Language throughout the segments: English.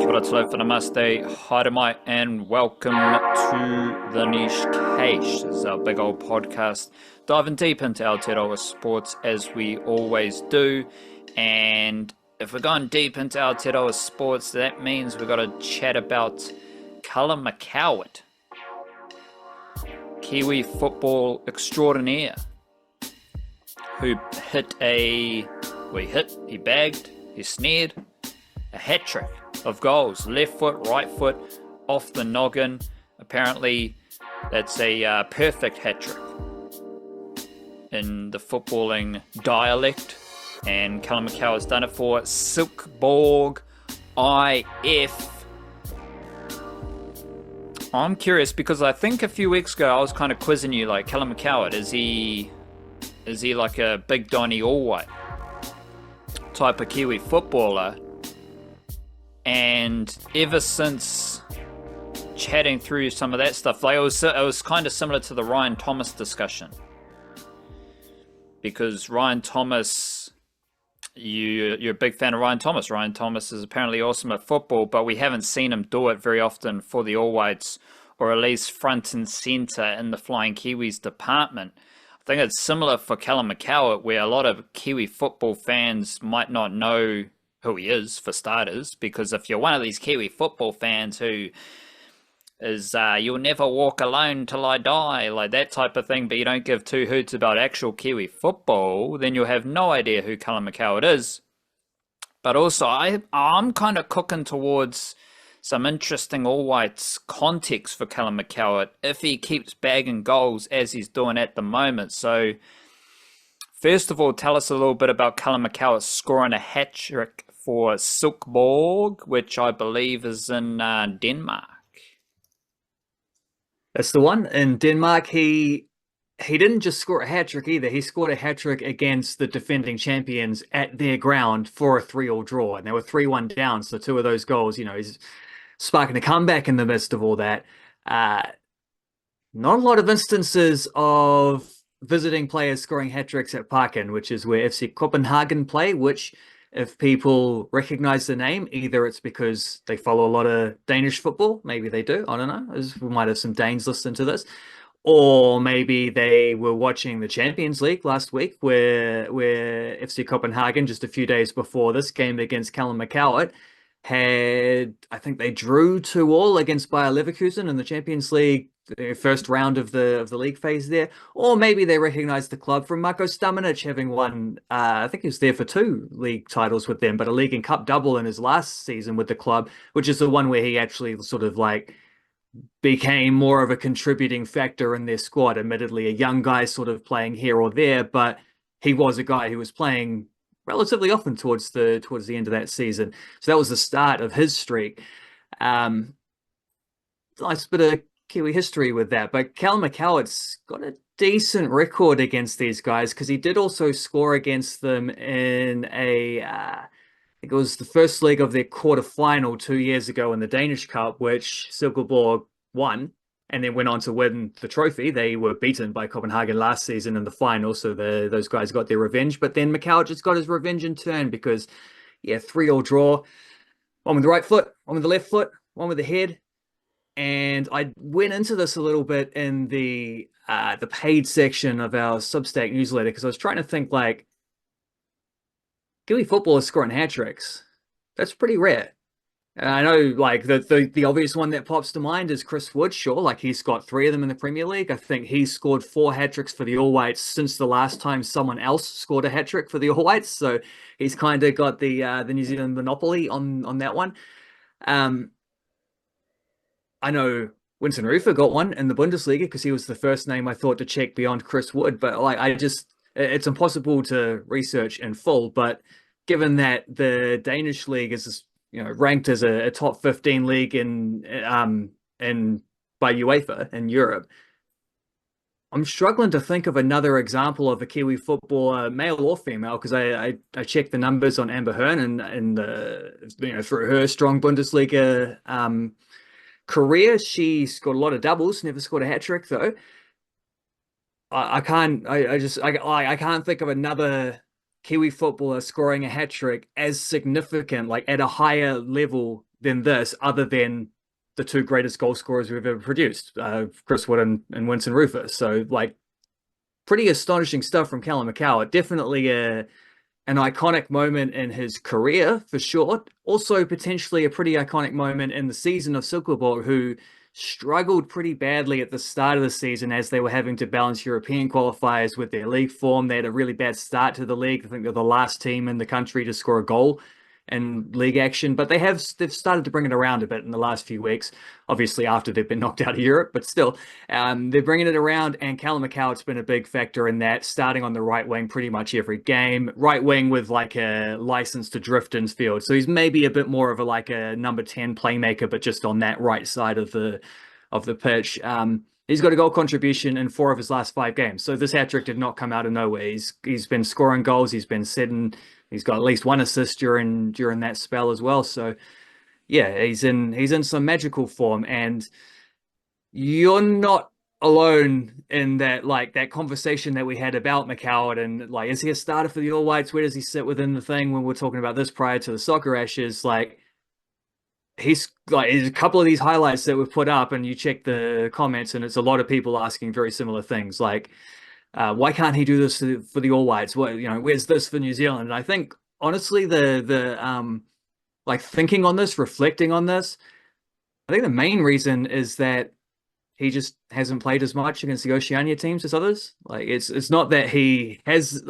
Ora talo for namaste, haere and welcome to The Niche Cache. This is our big old podcast, diving deep into Aotearoa sports as we always do. And if we're going deep into Aotearoa sports, that means we've got to chat about Callum McCowatt, Kiwi football extraordinaire, who he bagged, he snared a hat-trick of goals, left foot, right foot, off the noggin. Apparently that's a perfect hat-trick in the footballing dialect, and Callum McCowatt's done it for Silkeborg IF. I'm curious because I think a few weeks ago I was kind of quizzing you, like, Callum McCowatt, is he like a big Donny All-White type of Kiwi footballer? And ever since chatting through some of that stuff, like it was kind of similar to the Ryan Thomas discussion, because Ryan Thomas, you're a big fan of Ryan Thomas. Ryan Thomas is apparently awesome at football, but we haven't seen him do it very often for the All Whites, or at least front and centre in the Flying Kiwis department. I think it's similar for Callum McCowatt, where a lot of Kiwi football fans might not know who he is, for starters, because if you're one of these Kiwi football fans who is you'll never walk alone till I die, like that type of thing, but you don't give two hoots about actual Kiwi football, then you'll have no idea who Callum McCowatt is. But also, I'm kind of cooking towards some interesting All Whites context for Callum McCowatt if he keeps bagging goals as he's doing at the moment. So first of all, tell us a little bit about Callum McCowatt scoring a hat-trick for Silkeborg, which I believe is in Denmark. That's the one. In Denmark, he didn't just score a hat-trick either. He scored a hat-trick against the defending champions at their ground for a 3-3 draw, and they were 3-1 down. So two of those goals, he's sparking a comeback in the midst of all that. Not a lot of instances of visiting players scoring hat-tricks at Parken, which is where FC Copenhagen play, which, if people recognize the name, either it's because they follow a lot of Danish football, maybe they do, I don't know, we might have some Danes listening to this, or maybe they were watching the Champions League last week where FC Copenhagen, just a few days before this game against Callum McCowatt, I think they drew 2-2 against Bayer Leverkusen in the Champions League, the first round of the league phase there. Or maybe they recognize the club from Marko Stamenic having won, I think he was there for 2 league titles with them, but a league and cup double in his last season with the club, which is the one where he actually sort of like became more of a contributing factor in their squad. Admittedly, a young guy sort of playing here or there, but he was a guy who was playing relatively often towards the end of that season. So that was the start of his streak. Nice bit of Kiwi history with that, but Callum McCowatt's got a decent record against these guys, because he did also score against them in I think it was the first leg of their quarter-final 2 years ago in the Danish Cup, which Silkeborg won and then went on to win the trophy. They were beaten by Copenhagen last season in the final, so those guys got their revenge. But then McCowatt just got his revenge in turn, because, 3-3 draw, one with the right foot, one with the left foot, one with the head. And I went into this a little bit in the paid section of our Substack newsletter, because I was trying to think, like, Kiwi footballers scoring hat-tricks. That's pretty rare. And I know, like, the obvious one that pops to mind is Chris Wood. Sure, like, he's got 3 of them in the Premier League. I think he's scored 4 hat-tricks for the All Whites since the last time someone else scored a hat-trick for the All Whites. So he's kind of got the New Zealand monopoly on that one. I know Winston Rufer got one in the Bundesliga, because he was the first name I thought to check beyond Chris Wood. But like, it's impossible to research in full. But given that the Danish league is, ranked as a top 15 league in by UEFA in Europe, I'm struggling to think of another example of a Kiwi footballer, male or female, because I checked the numbers on Amber Hearn and through her strong Bundesliga career. She scored a lot of doubles, never scored a hat trick though. I can't think of another Kiwi footballer scoring a hat trick as significant, like at a higher level than this, other than the two greatest goal scorers we've ever produced, Chris Wood and Winston Rufus. So like pretty astonishing stuff from Callum McCowatt. Definitely an iconic moment in his career for sure. Also potentially a pretty iconic moment in the season of Silkeborg, who struggled pretty badly at the start of the season as they were having to balance European qualifiers with their league form. They had a really bad start to the league. I think they're the last team in the country to score a goal in league action, but they've started to bring it around a bit in the last few weeks. Obviously, after they've been knocked out of Europe, but still, they're bringing it around. And Callum McCowatt's been a big factor in that, starting on the right wing pretty much every game. Right wing with like a license to drift in field, so he's maybe a bit more of a number 10 playmaker, but just on that right side of the pitch. He's got a goal contribution in 4 of his last 5 games. So this hat trick did not come out of nowhere. He's been scoring goals. He's been setting. He's got at least 1 assist during that spell as well. So yeah, he's in some magical form, and you're not alone in that, like that conversation that we had about McCowatt and like, is he a starter for the All Whites? Where does he sit within the thing when we're talking about this prior to the Soccer Ashes? Like, he's like, there's a couple of these highlights that we've put up, and you check the comments, and it's a lot of people asking very similar things like, why can't he do this for the All Whites? What, where's this for New Zealand? And I think honestly, the like thinking on this, reflecting on this, I think the main reason is that he just hasn't played as much against the Oceania teams as others. Like it's not that he has.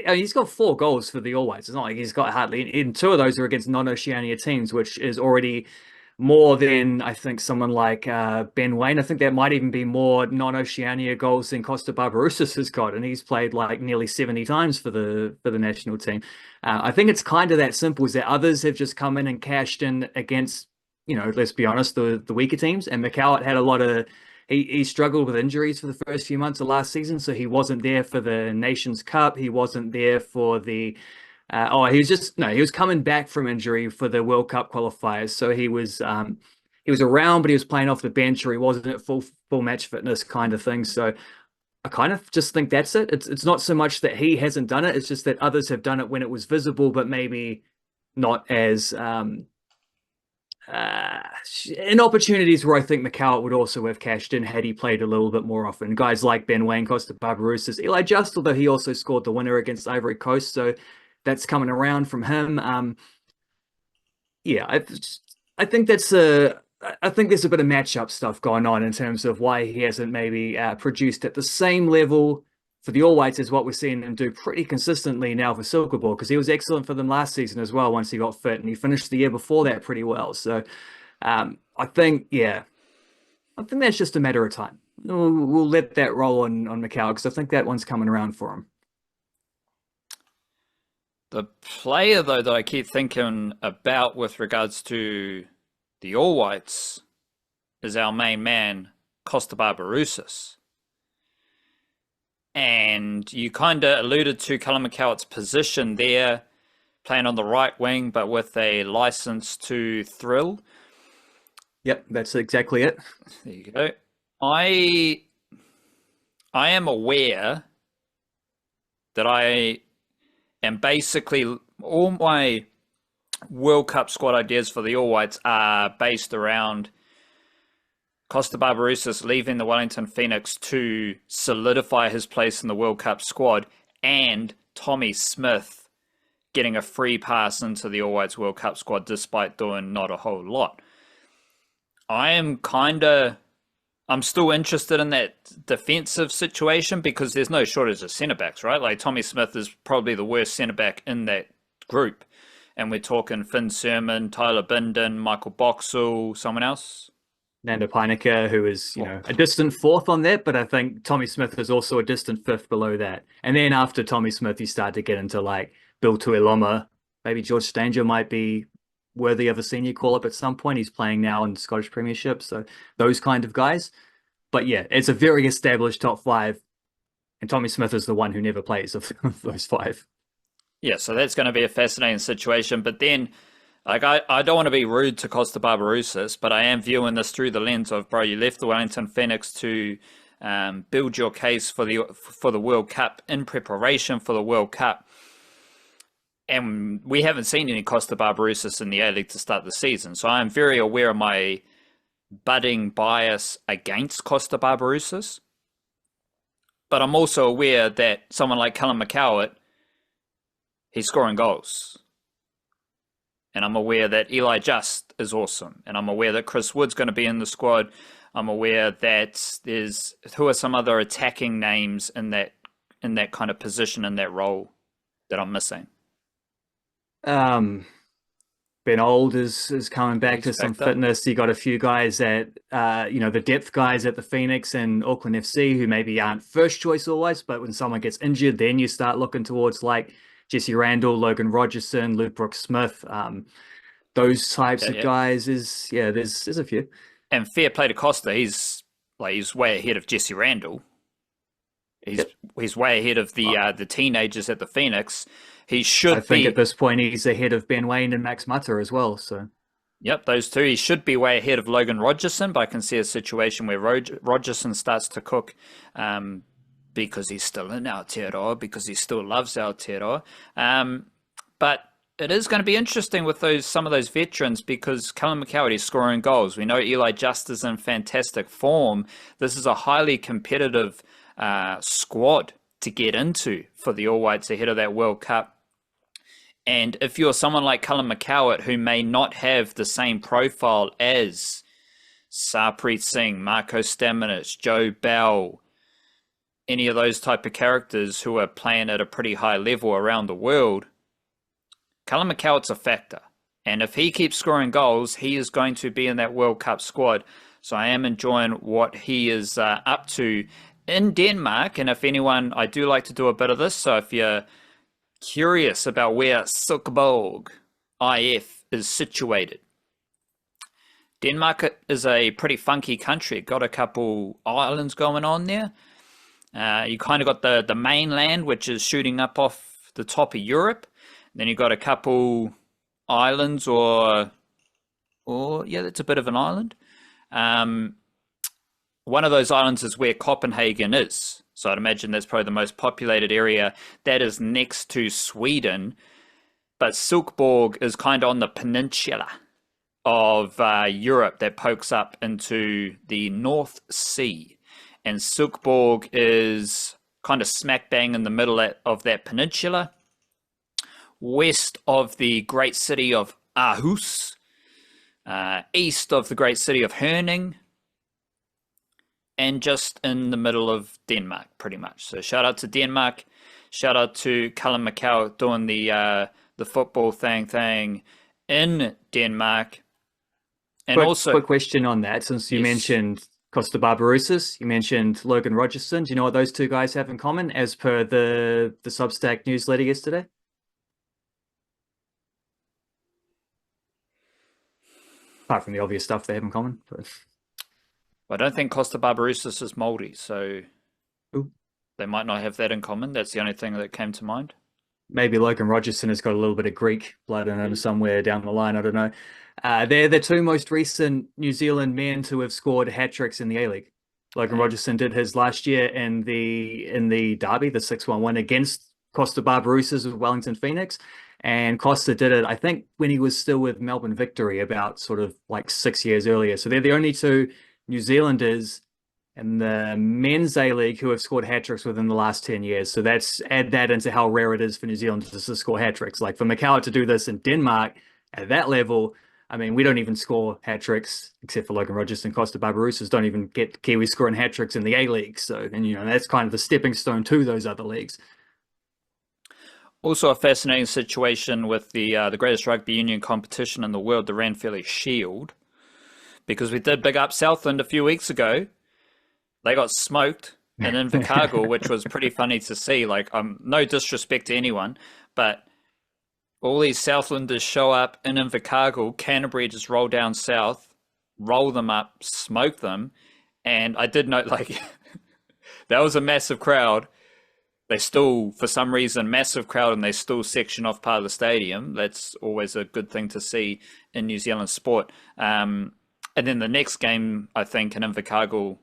He's got 4 goals for the All Whites. It's not like he's got hardly. And 2 of those are against non-Oceania teams, which is already more than I think someone like Ben Waine. I think that might even be more non-Oceania goals than Costa Barbarouses has got, and he's played like nearly 70 times for the national team. I think it's kind of that simple, is that others have just come in and cashed in against, let's be honest, the weaker teams. And McCowatt had a lot of he struggled with injuries for the first few months of last season, so he wasn't there for the Nations Cup. He wasn't there for the he was coming back from injury for the World Cup qualifiers. So he was around, but he was playing off the bench, or he wasn't at full match fitness kind of thing. So I kind of just think that's it. It's not so much that he hasn't done it. It's just that others have done it when it was visible, but maybe not as in opportunities where I think McCowatt would also have cashed in had he played a little bit more often. Guys like Ben Waine, Costa Barbarouses, Eli Just, although he also scored the winner against Ivory Coast, so that's coming around from him. I think there's a bit of matchup stuff going on in terms of why he hasn't maybe produced at the same level for the All Whites as what we're seeing him do pretty consistently now for Silkeborg, because he was excellent for them last season as well once he got fit, and he finished the year before that pretty well. So I think that's just a matter of time. We'll let that roll on McCowatt, because I think that one's coming around for him. The player, though, that I keep thinking about with regards to the All Whites is our main man, Costa Barbarouses. And you kind of alluded to Callum McCowatt's position there, playing on the right wing, but with a license to thrill. Yep, that's exactly it. There you go. I am aware that I am basically, all my World Cup squad ideas for the All Whites are based around Costa Barbarouses leaving the Wellington Phoenix to solidify his place in the World Cup squad, and Tommy Smith getting a free pass into the All Whites World Cup squad despite doing not a whole lot. I'm still interested in that defensive situation, because there's no shortage of centre-backs, right? Like, Tommy Smith is probably the worst centre-back in that group. And we're talking Finn Sermon, Tyler Bindon, Michael Boxall, someone else? Nando Peinecker, who is, a distant 4th on that, but I think Tommy Smith is also a distant 5th below that. And then after Tommy Smith, you start to get into like Bill Tuiloma. Maybe George Stanger might be worthy of a senior call-up at some point. He's playing now in the Scottish Premiership, so those kind of guys. But yeah, it's a very established top 5, and Tommy Smith is the one who never plays of those 5. Yeah, so that's going to be a fascinating situation. But then, like, I don't want to be rude to Costa Barbarouses, but I am viewing this through the lens of, bro, you left the Wellington Phoenix to build your case for the World Cup, in preparation for the World Cup. And we haven't seen any Costa Barbarouses in the A-League to start the season. So I'm very aware of my budding bias against Costa Barbarouses. But I'm also aware that someone like Callum McCowatt, he's scoring goals. And I'm aware that Eli Just is awesome. And I'm aware that Chris Wood's going to be in the squad. I'm aware that who are some other attacking names in that kind of position, in that role that I'm missing. Ben Old is coming back to some Factor. fitness. You got a few guys at the depth guys at the Phoenix and Auckland FC who maybe aren't first choice always, but when someone gets injured, then you start looking towards like Jesse Randall, Logan Rogerson, Luke Brooks-Smith, those types of guys. There's a few. And fair play to Costa, he's way ahead of Jesse Randall. He's way ahead of the teenagers at the Phoenix. I think at this point he's ahead of Ben Wayne and Max Mutter as well. So, yep, those two. He should be way ahead of Logan Rogerson, but I can see a situation where Rogerson starts to cook because he's still in Aotearoa, because he still loves Aotearoa. But it is going to be interesting with some of those veterans, because Callum McCowatt is scoring goals. We know Eli Just is in fantastic form. This is a highly competitive squad to get into for the All Whites ahead of that World Cup. And if you're someone like Callum McCowatt, who may not have the same profile as Sarpreet Singh, Marco Stamenic, Joe Bell, any of those type of characters who are playing at a pretty high level around the world, Callum McCowatt's a factor. And if he keeps scoring goals, he is going to be in that World Cup squad. So I am enjoying what he is up to in Denmark. And if anyone, I do like to do a bit of this. So if you're curious about where Silkeborg IF is situated, Denmark is a pretty funky country. Got a couple islands going on there. You kind of got the mainland, which is shooting up off the top of Europe. Then you've got a couple islands, or yeah, that's a bit of an island. One of those islands is where Copenhagen is. So I'd imagine that's probably the most populated area. That is next to Sweden. But Silkeborg is kind of on the peninsula of Europe that pokes up into the North Sea. And Silkeborg is kind of smack bang in the middle of that peninsula, west of the great city of Aarhus, east of the great city of Herning, and just in the middle of Denmark, pretty much. So shout out to Denmark. Shout out to Callum McCowatt doing the football thing in Denmark. And quick question on that, since you mentioned Costa Barbarouses, you mentioned Logan Rogerson. Do you know what those two guys have in common, as per the Substack newsletter yesterday? Apart from the obvious stuff they have in common. But I don't think Costa Barbarouses is Māori, so they might not have that in common. That's the only thing that came to mind. Maybe Logan Rogerson has got a little bit of Greek blood in him somewhere down the line. I don't know. They're the two most recent New Zealand men to have scored hat-tricks in the A-League. Logan Rogerson did his last year in the derby, the 6-1 win against Costa Barbarouses with Wellington Phoenix. And Costa did it, I think, when he was still with Melbourne Victory about sort of like 6 years earlier. So they're the only two New Zealanders in the men's A-League who have scored hat-tricks within the last 10 years. So add that into how rare it is for New Zealand to score hat-tricks. Like for McCowatt to do this in Denmark at that level, I mean, we don't even score hat-tricks, except for Logan Rogerson. Costa Barbarouses don't even get Kiwi scoring hat-tricks in the A-League. So, and that's kind of the stepping stone to those other leagues. Also a fascinating situation with the greatest rugby union competition in the world, the Ranfurly Shield, because we did big up Southland a few weeks ago. They got smoked in Invercargill, which was pretty funny to see. Like, no disrespect to anyone, but all these Southlanders show up in Invercargill, Canterbury just roll down south, roll them up, smoke them, and I did note, like, that was a massive crowd. They still, for some reason, massive crowd, and they still section off part of the stadium. That's always a good thing to see in New Zealand sport. And then the next game, I think, in Invercargill,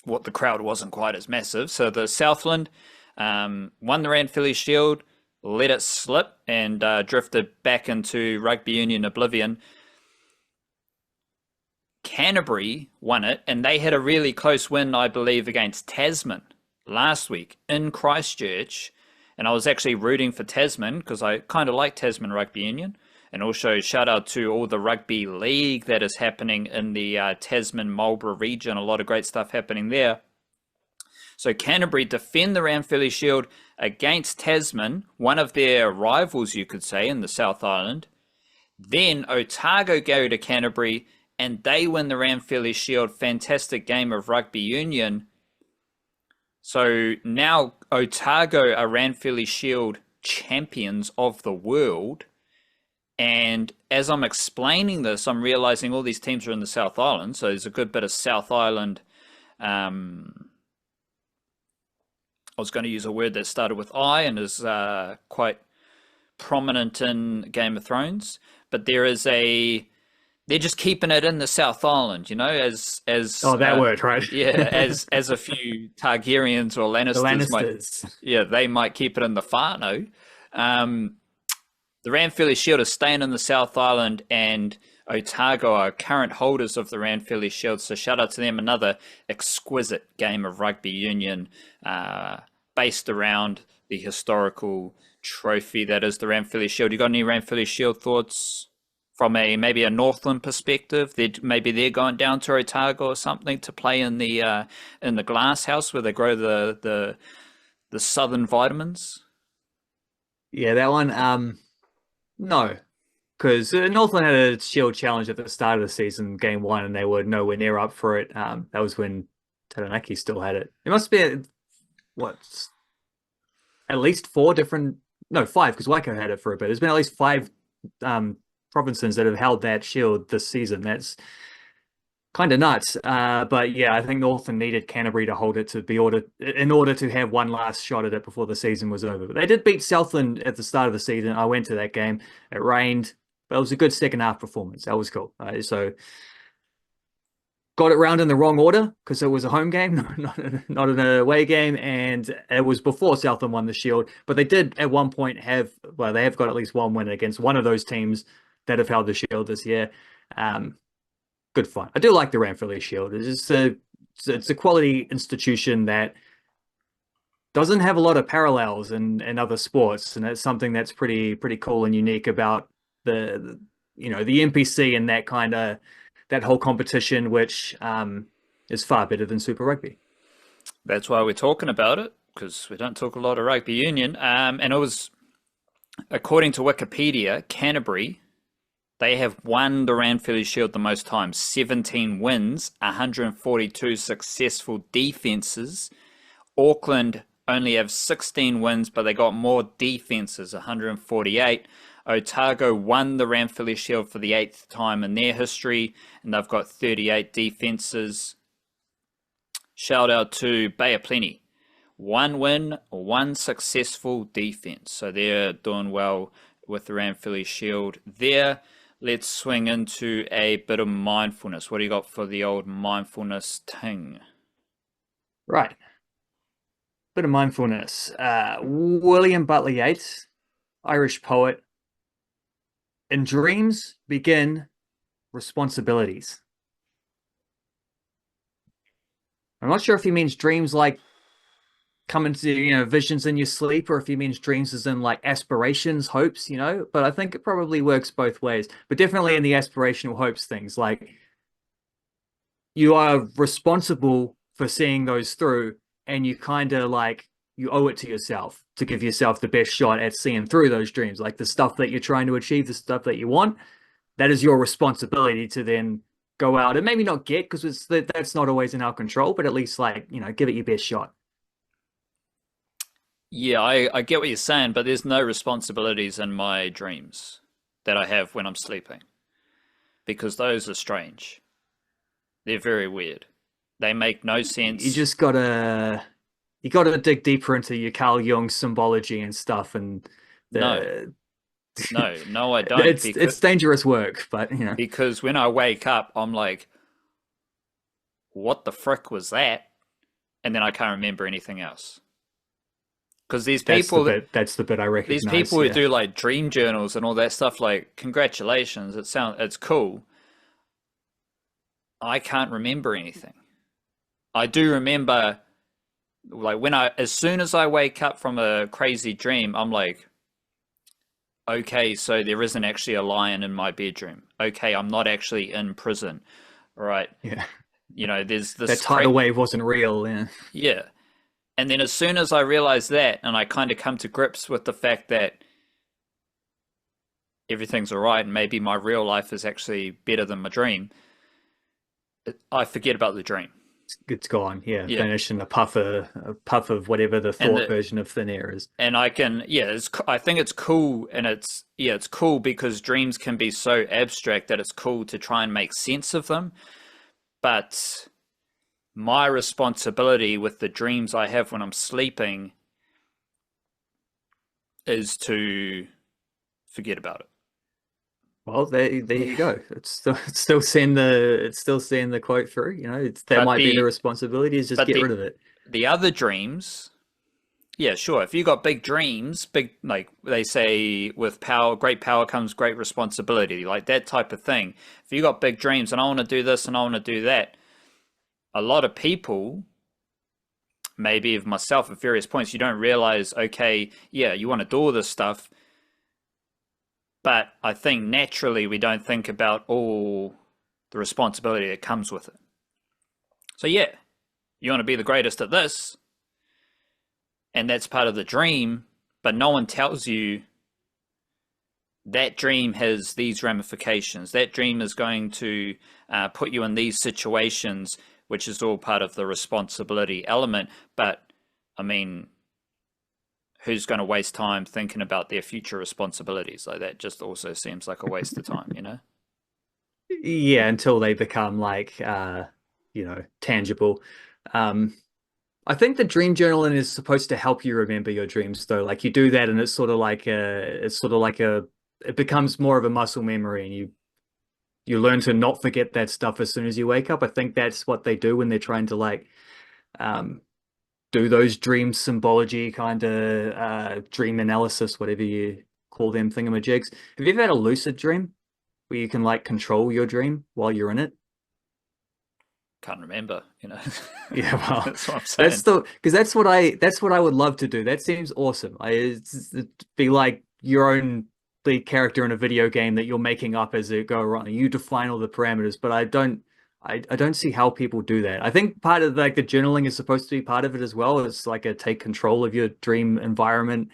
the crowd wasn't quite as massive. So the Southland won the Ranfurly Shield. let it slip and drifted back into rugby union oblivion. Canterbury won it, and they had a really close win, I believe, against Tasman last week in Christchurch. And I was actually rooting for Tasman because I kind of like Tasman Rugby Union. And also shout out to all the rugby league that is happening in the Tasman Marlborough region. A lot of great stuff happening there. So Canterbury defend the Ranfurly Shield against Tasman, one of their rivals, you could say, in the South Island. Then Otago go to Canterbury and they win the Ranfurly Shield. Fantastic game of rugby union. So now Otago are Ranfurly Shield champions of the world. And as I'm explaining this, I'm realizing all these teams are in the South Island. So there's a good bit of South Island. I was going to use a word that started with I and is quite prominent in Game of Thrones. But they're just keeping it in the South Island, you know, as that word, right? Yeah, as a few Targaryens or Lannisters, they might keep it in the whānau. The Ranfurly Shield is staying in the South Island, and Otago are current holders of the Ranfurly Shield. So shout out to them. Another exquisite game of rugby union based around the historical trophy that is the Ranfurly Shield. You got any Ranfurly Shield thoughts? From maybe a Northland perspective, maybe they're going down to Otago or something to play in the glass house where they grow the southern vitamins. Yeah, that one. No, because Northland had a Shield challenge at the start of the season, game 1, and they were nowhere near up for it. That was when Taranaki still had it. It must be at least 5, because Waikato had it for a bit. There's been at least 5. Provinces that have held that Shield this season. That's kind of nuts. But yeah, I think Northland needed Canterbury to hold it in order to have one last shot at it before the season was over. But they did beat Southland at the start of the season. I went to that game. It rained, but it was a good second half performance. That was cool. So got it round in the wrong order because it was a home game, not an away game, and it was before Southland won the Shield. But they did at one point they have got at least one win against one of those teams that have held the Shield this year. Good fun. I do like the Ranfurly Shield. It's a quality institution that doesn't have a lot of parallels in other sports, and it's something that's pretty cool and unique about the NPC and that whole competition, which is far better than Super Rugby. That's why we're talking about it, because we don't talk a lot of rugby union. And it was, according to Wikipedia, Canterbury, they have won the Ranfurly Shield the most times, 17 wins, 142 successful defenses. Auckland only have 16 wins, but they got more defenses, 148. Otago won the Ranfurly Shield for the 8th time in their history, and they've got 38 defenses. Shout out to Bay of Plenty. 1 win, 1 successful defense. So they're doing well with the Ranfurly Shield there. Let's swing into a bit of mindfulness. What do you got for the old mindfulness ting? Right. Bit of mindfulness. William Butler Yeats, Irish poet. In dreams begin responsibilities. I'm not sure if he means dreams like coming to, visions in your sleep, or if he means dreams as in like aspirations, hopes, but I think it probably works both ways. But definitely in the aspirational hopes things, like you are responsible for seeing those through, and you kind of like, you owe it to yourself to give yourself the best shot at seeing through those dreams, like the stuff that you're trying to achieve, the stuff that you want. That is your responsibility to then go out and maybe not get, because that's not always in our control, but at least give it your best shot. Yeah, I get what you're saying, but there's no responsibilities in my dreams that I have when I'm sleeping, because those are strange. They're very weird. They make no sense. You just gotta dig deeper into your Carl Jung symbology and stuff, and No, I don't. It's dangerous work, but because when I wake up, I'm like, what the frick was that? And then I can't remember anything else. Because That's the bit I these recognize. people who Yeah. do like dream journals and all that stuff, like, congratulations, it's cool. I can't remember anything. I do remember, like, as soon as I wake up from a crazy dream, I'm like, okay, so there isn't actually a lion in my bedroom. Okay, I'm not actually in prison. All right. Yeah. There's That this tidal wave wasn't real. Yeah. yeah. And then as soon as I realize that, and I kind of come to grips with the fact that everything's all right, and maybe my real life is actually better than my dream, I forget about the dream. It's gone. Yeah. Yeah. Vanished in a puff of whatever the And thought version of thin air is. I can, I think it's cool, and it's cool because dreams can be so abstract that it's cool to try and make sense of them. But my responsibility with the dreams I have when I'm sleeping is to forget about it. Well, there you go. It's still seeing the quote through. That But might be the responsibility, is just but get rid of it. the other dreams, yeah, sure. If you got big dreams, big, like they say, with power, great power comes great responsibility, like that type of thing. If you got big dreams and I want to do this and I want to do that, a lot of people, maybe of myself at various points, you don't realize, okay, yeah, you want to do all this stuff, but I think naturally we don't think about all the responsibility that comes with it. So yeah, you want to be the greatest at this, and that's part of the dream, but no one tells you that dream has these ramifications. That dream is going to put you in these situations, which is all part of the responsibility element. But I mean, who's going to waste time thinking about their future responsibilities? Like, that just also seems like a waste of time, Yeah, until they become like tangible. I think the dream journaling is supposed to help you remember your dreams, though. Like, you do that, and it becomes more of a muscle memory, and you learn to not forget that stuff as soon as you wake up. I think that's what they do when they're trying to do those dream symbology kind of dream analysis, whatever you call them thingamajigs. Have you ever had a lucid dream where you can like control your dream while you're in it? Can't remember, Yeah, well, that's what I'm saying. Because that's what I would love to do. That seems awesome. It'd be like your own lead character in a video game that you're making up as it go around. You define all the parameters, but I don't see how people do that. I think part of like the journaling is supposed to be part of it as well. It's like a take control of your dream environment.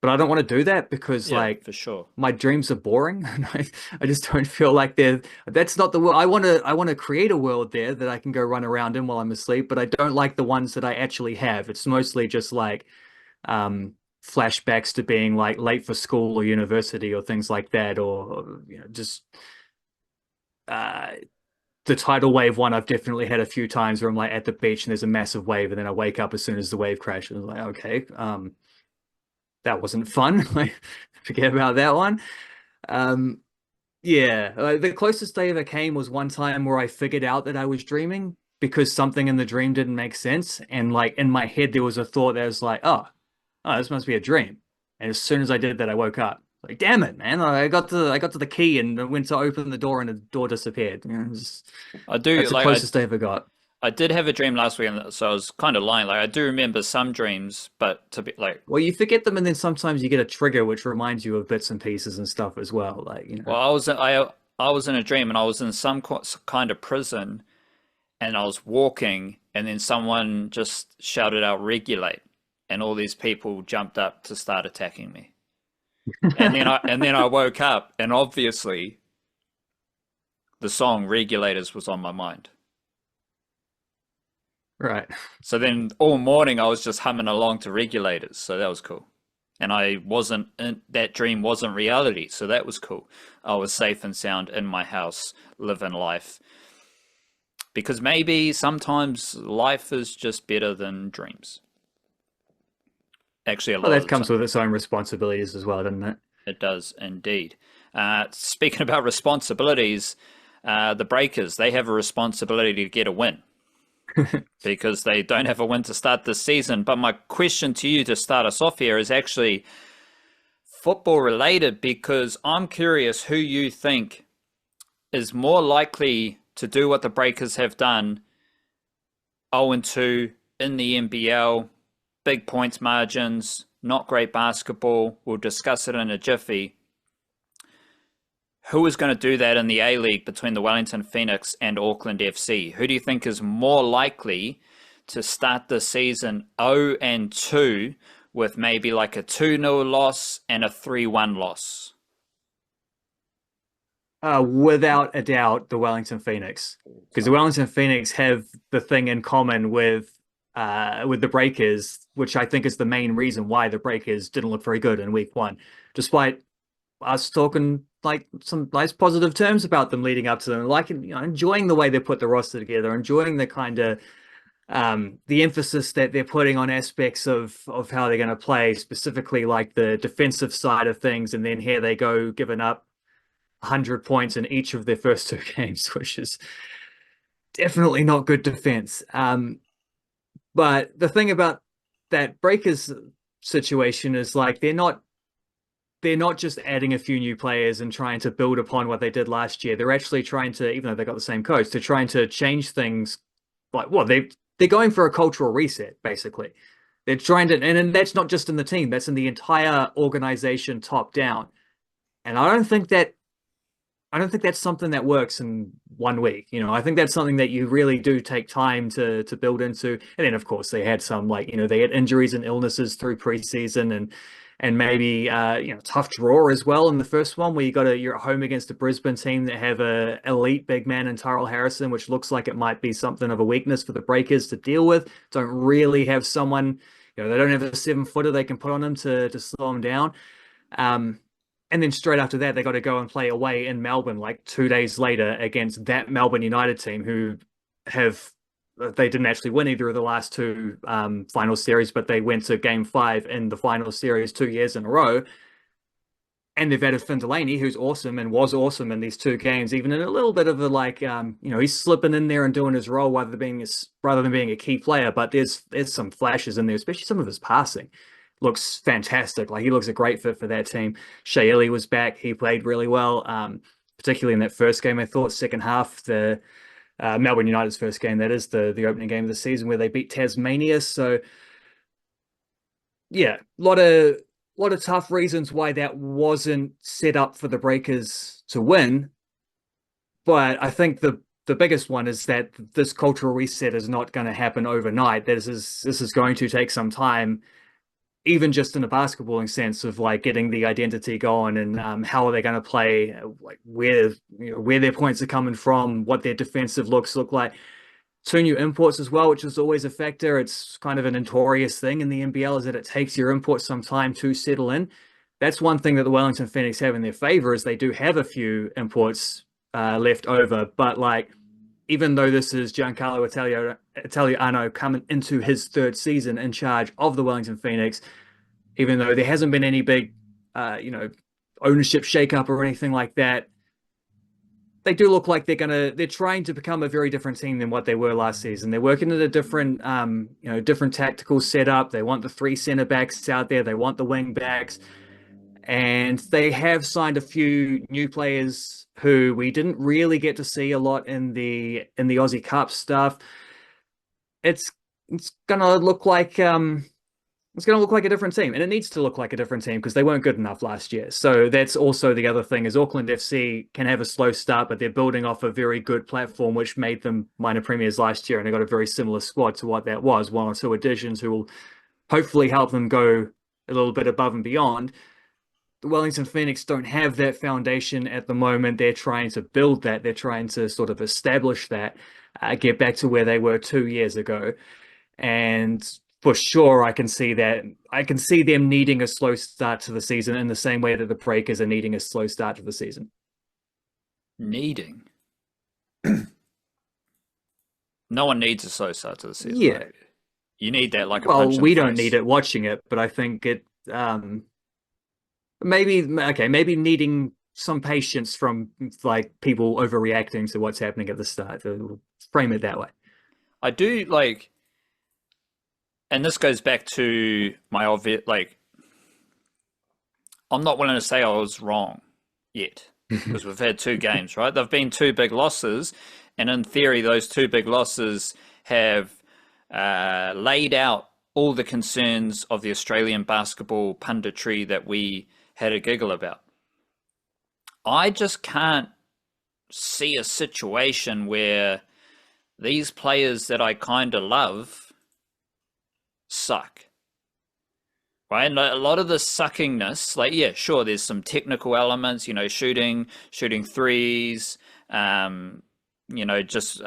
But I don't want to do that because like for sure, my dreams are boring. And I just don't feel like that's not the world. I want to create a world there that I can go run around in while I'm asleep, but I don't like the ones that I actually have. It's mostly just like flashbacks to being like late for school or university or things like that, or just the tidal wave one I've definitely had a few times where I'm like at the beach and there's a massive wave and then I wake up as soon as the wave crashes. I'm like, okay, that wasn't fun. Like, forget about that one. Yeah, the closest I ever came was one time where I figured out that I was dreaming because something in the dream didn't make sense. And like in my head, there was a thought that was like, oh, this must be a dream. And as soon as I did that, I woke up. Like, damn it, man! I got to the key and went to open the door, and the door disappeared. That's the closest I ever got. I did have a dream last week, so I was kind of lying. Like, I do remember some dreams, but to be like, well, you forget them, and then sometimes you get a trigger which reminds you of bits and pieces and stuff as well. Like, well, I was in a dream, and I was in some kind of prison, and I was walking, and then someone just shouted out "regulate," and all these people jumped up to start attacking me. And then I woke up, and obviously the song "Regulators" was on my mind. Right. So then all morning I was just humming along to "Regulators," so that was cool. And that dream wasn't reality, so that was cool. I was safe and sound in my house, living life. Because maybe sometimes life is just better than dreams. Actually, that comes with its own responsibilities as well, doesn't it? It does indeed. Speaking about responsibilities, the Breakers, they have a responsibility to get a win. because they don't have a win to start this season. But my question to you to start us off here is actually football related, because I'm curious who you think is more likely to do what the Breakers have done, 0-2 in the NBL, big points margins, not great basketball. We'll discuss it in a jiffy. Who is going to do that in the A-League between the Wellington Phoenix and Auckland FC? Who do you think is more likely to start the season 0-2 with maybe like a 2-0 loss and a 3-1 loss? Without a doubt, the Wellington Phoenix, because the Wellington Phoenix have the thing in common with the Breakers, which I think is the main reason why the Breakers didn't look very good in week one, despite us talking like some nice positive terms about them leading up to them, like, you know, enjoying the way they put the roster together, enjoying the kind of the emphasis that they're putting on aspects of how they're going to play, specifically like the defensive side of things. And then here they go, giving up 100 points in each of their first two games, which is definitely not good defense. But the thing about that Breakers situation is like they're not just adding a few new players and trying to build upon what they did last year. They're actually trying to, even though they got the same coach, they're trying to change things. Like, well, they're going for a cultural reset, basically. They're trying to, and that's not just in the team, that's in the entire organization top down. And I don't think that's something that works in 1 week. You know, I think that's something that you really do take time to build into. And then, of course, they had some, like, you know, they had injuries and illnesses through preseason, and maybe you know, tough draw as well in the first one, where you're at home against a Brisbane team that have a elite big man in Tyrell Harrison, which looks like it might be something of a weakness for the Breakers to deal with. Don't really have someone, you know, they don't have a 7-footer they can put on them to slow them down. And then straight after that, they got to go and play away in Melbourne, like 2 days later, against that Melbourne United team, who they didn't actually win either of the last two final series, but they went to game 5 in the final series 2 years in a row. And they've added Finn Delaney, who's awesome and was awesome in these two games, even in a little bit of a like, you know, he's slipping in there and doing his role rather than being a key player. But there's some flashes in there, especially some of his passing. Looks fantastic. Like, he looks a great fit for that team. Shayeli was back. He played really well, particularly in that first game. I thought second half, the Melbourne United's first game, that is the opening game of the season, where they beat Tasmania. So yeah, a lot of tough reasons why that wasn't set up for the Breakers to win. But I think the biggest one is that this cultural reset is not going to happen overnight. This is going to take some time, even just in a basketballing sense of like getting the identity going, and how are they going to play, like where their points are coming from, what their defensive looks look like. 2 new imports as well, which is always a factor. It's kind of a notorious thing in the NBL, is that it takes your imports some time to settle in. That's one thing that the Wellington Phoenix have in their favor, is they do have a few imports left over. But like, even though this is Giancarlo Italiano coming into his 3rd season in charge of the Wellington Phoenix, even though there hasn't been any big, you know, ownership shakeup or anything like that, they do look like they're trying to become a very different team than what they were last season. They're working at a different, you know, different tactical setup. They want the 3 center backs out there. They want the wing backs, and they have signed a few new players who we didn't really get to see a lot in the Aussie Cup stuff. It's gonna look like a different team, and it needs to look like a different team because they weren't good enough last year. So that's also the other thing, is Auckland FC can have a slow start, but they're building off a very good platform, which made them minor premiers last year, and they got a very similar squad to what that was, 1 or 2 additions who will hopefully help them go a little bit above and beyond. The Wellington Phoenix don't have that foundation at the moment. They're trying to build that. They're trying to sort of establish that, get back to where they were 2 years ago. And for sure, I can see that. I can see them needing a slow start to the season in the same way that the Breakers are needing a slow start to the season. Needing? No one needs a slow start to the season. Yeah. Right? You need that like a well, punch in we the don't face. need it watching it, but I think it maybe needing some patience from like people overreacting to what's happening at the start. Frame it that way. I do like, and this goes back to my obvious, like, I'm not willing to say I was wrong yet because we've had two games, right? They've been two big losses, and in theory, those two big losses have laid out all the concerns of the Australian basketball punditry that we had a giggle about. I just can't see a situation where these players that I kind of love suck. Right, and a lot of the suckingness, like, yeah, sure, there's some technical elements, shooting threes, just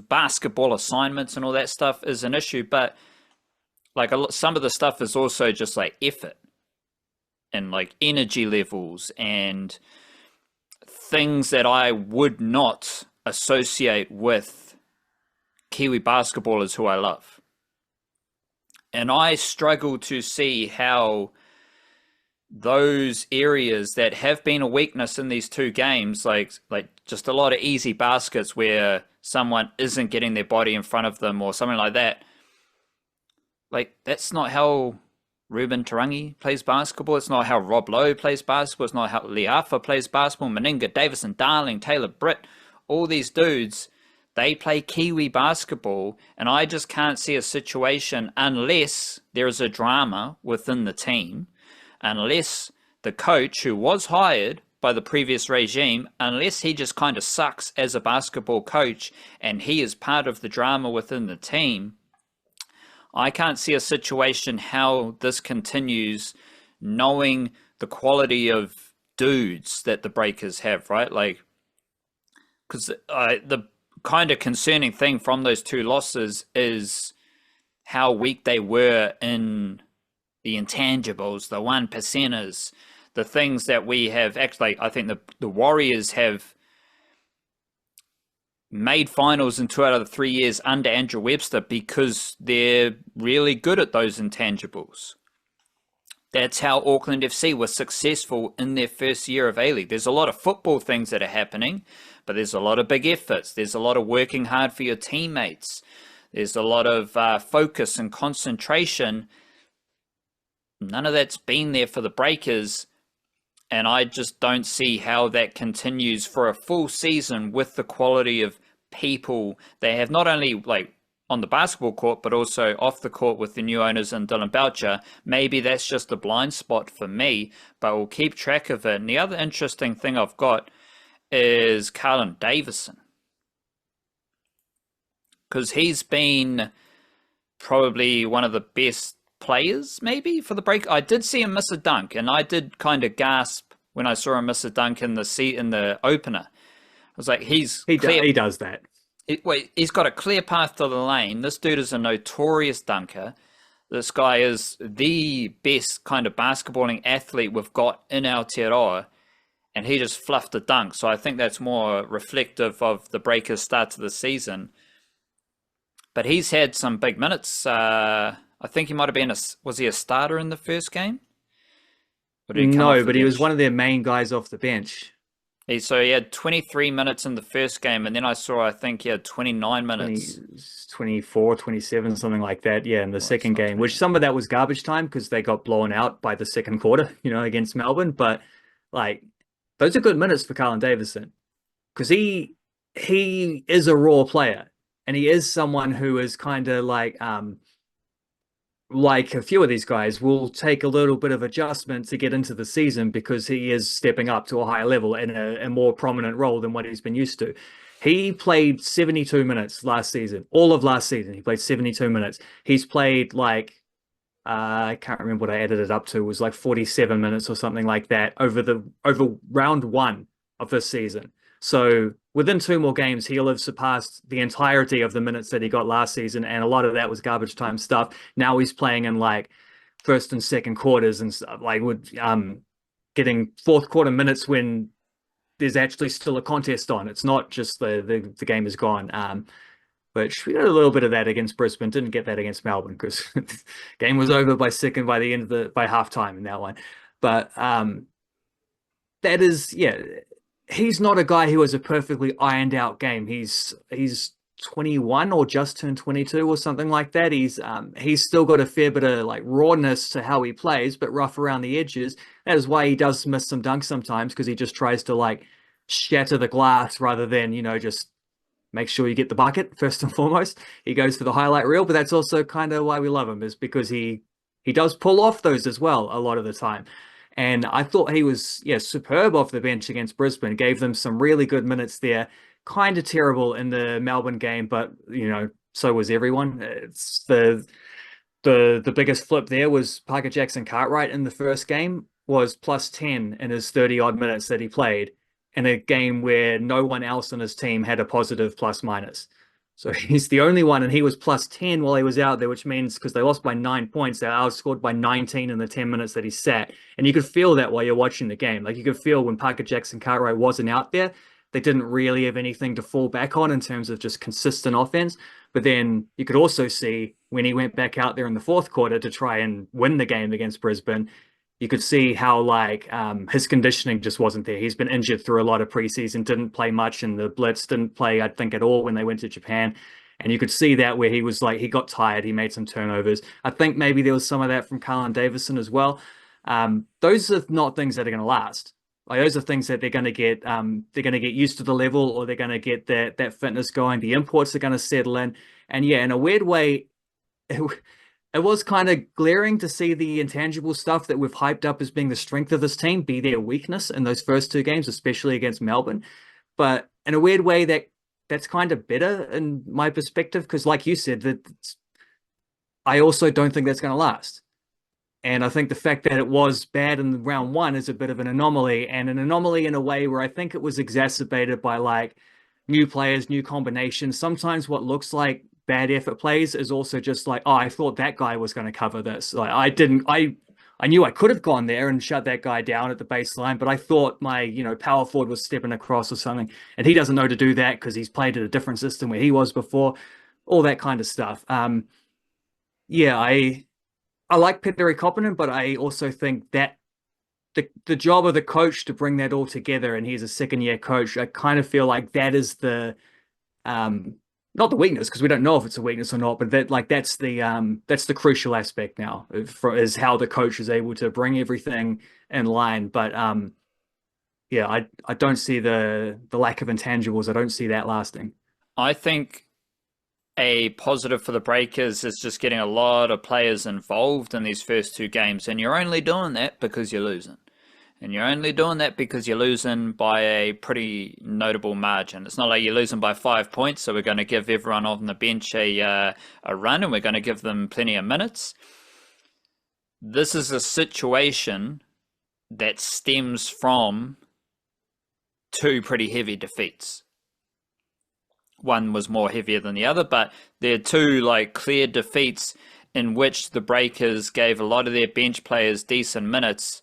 basketball assignments and all that stuff is an issue. But like some of the stuff is also just like effort and like energy levels and things that I would not associate with Kiwi basketballers who I love. And I struggle to see how those areas that have been a weakness in these two games, like just a lot of easy baskets where someone isn't getting their body in front of them or something like that, like that's not how Ruben Tarangi plays basketball. It's not how Rob Lowe plays basketball. It's not how Leafa plays basketball. Meninga, Davison, Darling, Taylor Britt, all these dudes, they play Kiwi basketball, and I just can't see a situation unless there is a drama within the team, unless the coach who was hired by the previous regime, unless he just kind of sucks as a basketball coach and he is part of the drama within the team. I can't see a situation how this continues, knowing the quality of dudes that the Breakers have, right? Like, because the kind of concerning thing from those two losses is how weak they were in the intangibles, the 1%ers, the things that we have actually. I think the Warriors have made finals in 2 out of the 3 years under Andrew Webster because they're really good at those intangibles. That's how Auckland FC was successful in their first year of A-League. There's a lot of football things that are happening, but there's a lot of big efforts. There's a lot of working hard for your teammates. There's a lot of focus and concentration. None of that's been there for the Breakers, and I just don't see how that continues for a full season with the quality of people they have, not only like on the basketball court, but also off the court with the new owners and Dylan Boucher. Maybe that's just a blind spot for me, but we'll keep track of it. And the other interesting thing I've got is Carlin Davison, because he's been probably one of the best players maybe for the Break. I did see him miss a dunk, and I did kind of gasp when I saw him miss a dunk in the opener. I was like, he does that. He's got a clear path to the lane. This dude is a notorious dunker. This guy is the best kind of basketballing athlete we've got in Aotearoa, and he just fluffed a dunk. So I think that's more reflective of the Breakers' start to the season. But he's had some big minutes. I think he might have been was he a starter in the first game? No, but he was one of their main guys off the bench. So he had 23 minutes in the first game, and then I think he had 29 minutes. 24, 27, something like that, yeah, in the second game, which some of that was garbage time because they got blown out by the second quarter, against Melbourne. But, like, those are good minutes for Carlin Davison because he is a raw player, and he is someone who is kind of like a few of these guys will take a little bit of adjustment to get into the season because he is stepping up to a higher level in a more prominent role than what he's been used to. He played 72 minutes last season. All of last season, he played 72 minutes. He's played I can't remember what I added it up to. It was like 47 minutes or something like that over round one of this season. So within 2 more games, he'll have surpassed the entirety of the minutes that he got last season, and a lot of that was garbage time stuff. Now he's playing in like first and second quarters and stuff, like getting fourth quarter minutes when there's actually still a contest on. It's not just the game is gone. Which we got a little bit of that against Brisbane. Didn't get that against Melbourne because the game was over by halftime in that one. But that is, yeah. He's not a guy who has a perfectly ironed out game. He's 21 or just turned 22 or something like that. He's still got a fair bit of like rawness to how he plays, but rough around the edges. That is why he does miss some dunks sometimes, because he just tries to like shatter the glass rather than, just make sure you get the bucket first and foremost. He goes for the highlight reel, but that's also kind of why we love him, is because he does pull off those as well a lot of the time. And I thought he was, superb off the bench against Brisbane, gave them some really good minutes there. Kind of terrible in the Melbourne game, but so was everyone. It's the biggest flip there was Parker Jackson Cartwright in the first game was plus 10 in his 30 odd minutes that he played in a game where no one else on his team had a positive plus minus. So he's the only one, and he was plus 10 while he was out there, which means because they lost by 9 points, they outscored by 19 in the 10 minutes that he sat. And you could feel that while you're watching the game. Like you could feel when Parker Jackson Cartwright wasn't out there, they didn't really have anything to fall back on in terms of just consistent offense. But then you could also see when he went back out there in the fourth quarter to try and win the game against Brisbane, you could see how like his conditioning just wasn't there. He's been injured through a lot of preseason, didn't play much in the Blitz, didn't play, I think, at all when they went to Japan. And you could see that where he was like, he got tired, he made some turnovers. I think maybe there was some of that from Callum Davison as well. Those are not things that are going to last. Like those are things that they're going to get used to the level, or they're going to get that fitness going. The imports are going to settle in. And yeah, in a weird way, it was kind of glaring to see the intangible stuff that we've hyped up as being the strength of this team be their weakness in those first two games, especially against Melbourne. But in a weird way, that's kind of better in my perspective, because like you said, that I also don't think that's going to last. And I think the fact that it was bad in round one is a bit of an anomaly, and an anomaly in a way where I think it was exacerbated by like new players, new combinations. Sometimes what looks like bad effort plays is also just like, oh, I thought that guy was going to cover this. Like I knew I could have gone there and shut that guy down at the baseline, but I thought my, power forward was stepping across or something. And he doesn't know to do that because he's played at a different system where he was before, all that kind of stuff. Yeah, I like Petteri Koponen, but I also think that the job of the coach to bring that all together, and he's a second year coach, I kind of feel like that is the not the weakness, because we don't know if it's a weakness or not, but that's the crucial aspect now, is how the coach is able to bring everything in line. But yeah, I don't see the lack of intangibles. I don't see that lasting. I think a positive for the Breakers is just getting a lot of players involved in these first two games, and you're only doing that because you're losing. And you're only doing that because you're losing by a pretty notable margin. It's not like you're losing by 5 points, so we're going to give everyone on the bench a run, and we're going to give them plenty of minutes. This is a situation that stems from two pretty heavy defeats. One was more heavier than the other, but they're two like clear defeats in which the Breakers gave a lot of their bench players decent minutes.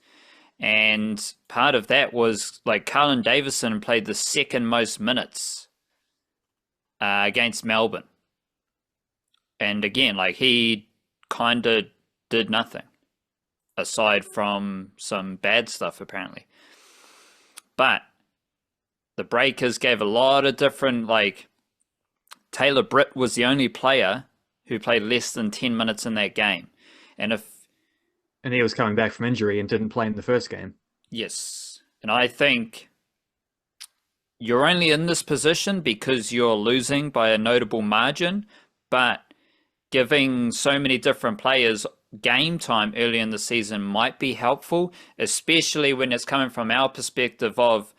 And part of that was like Callum Davison played the second most minutes against Melbourne. And again, like he kind of did nothing aside from some bad stuff, apparently. But the Breakers gave a lot of different, like Taylor Britt was the only player who played less than 10 minutes in that game. And he was coming back from injury and didn't play in the first game. Yes. And I think you're only in this position because you're losing by a notable margin, but giving so many different players game time early in the season might be helpful, especially when it's coming from our perspective of,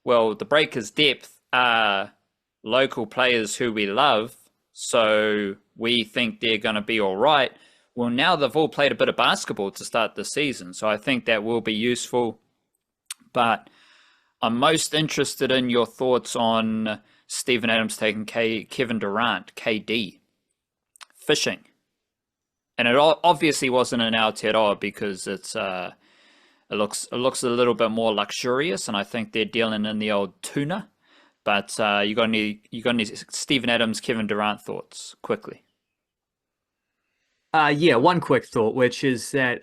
well, the Breakers' depth are local players who we love, so we think they're going to be all right. Well, now they've all played a bit of basketball to start the season, so I think that will be useful. But I'm most interested in your thoughts on Steven Adams taking Kevin Durant, KD, fishing. And it obviously wasn't an Aotearoa because it looks a little bit more luxurious, and I think they're dealing in the old tuna. But you got any Steven Adams, Kevin Durant thoughts quickly? Yeah, one quick thought, which is that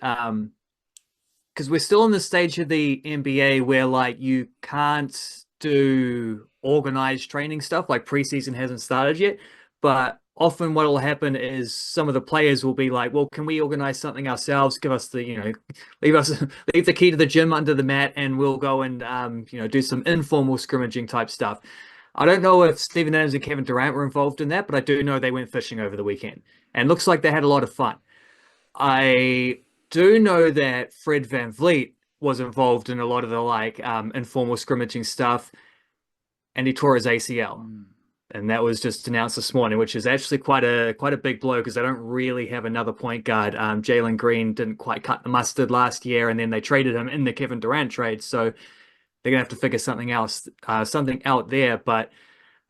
because we're still in the stage of the NBA where like you can't do organized training stuff, like preseason hasn't started yet. But often what will happen is some of the players will be like, well, can we organize something ourselves? Give us the, leave us leave the key to the gym under the mat and we'll go and do some informal scrimmaging type stuff. I don't know if Steven Adams and Kevin Durant were involved in that, but I do know they went fishing over the weekend and looks like they had a lot of fun. I do know that Fred Van Vliet was involved in a lot of the informal scrimmaging stuff and he tore his ACL. And that was just announced this morning, which is actually quite a big blow because they don't really have another point guard. Jalen Green didn't quite cut the mustard last year, and then they traded him in the Kevin Durant trade. So they're gonna have to figure something else, something out there. But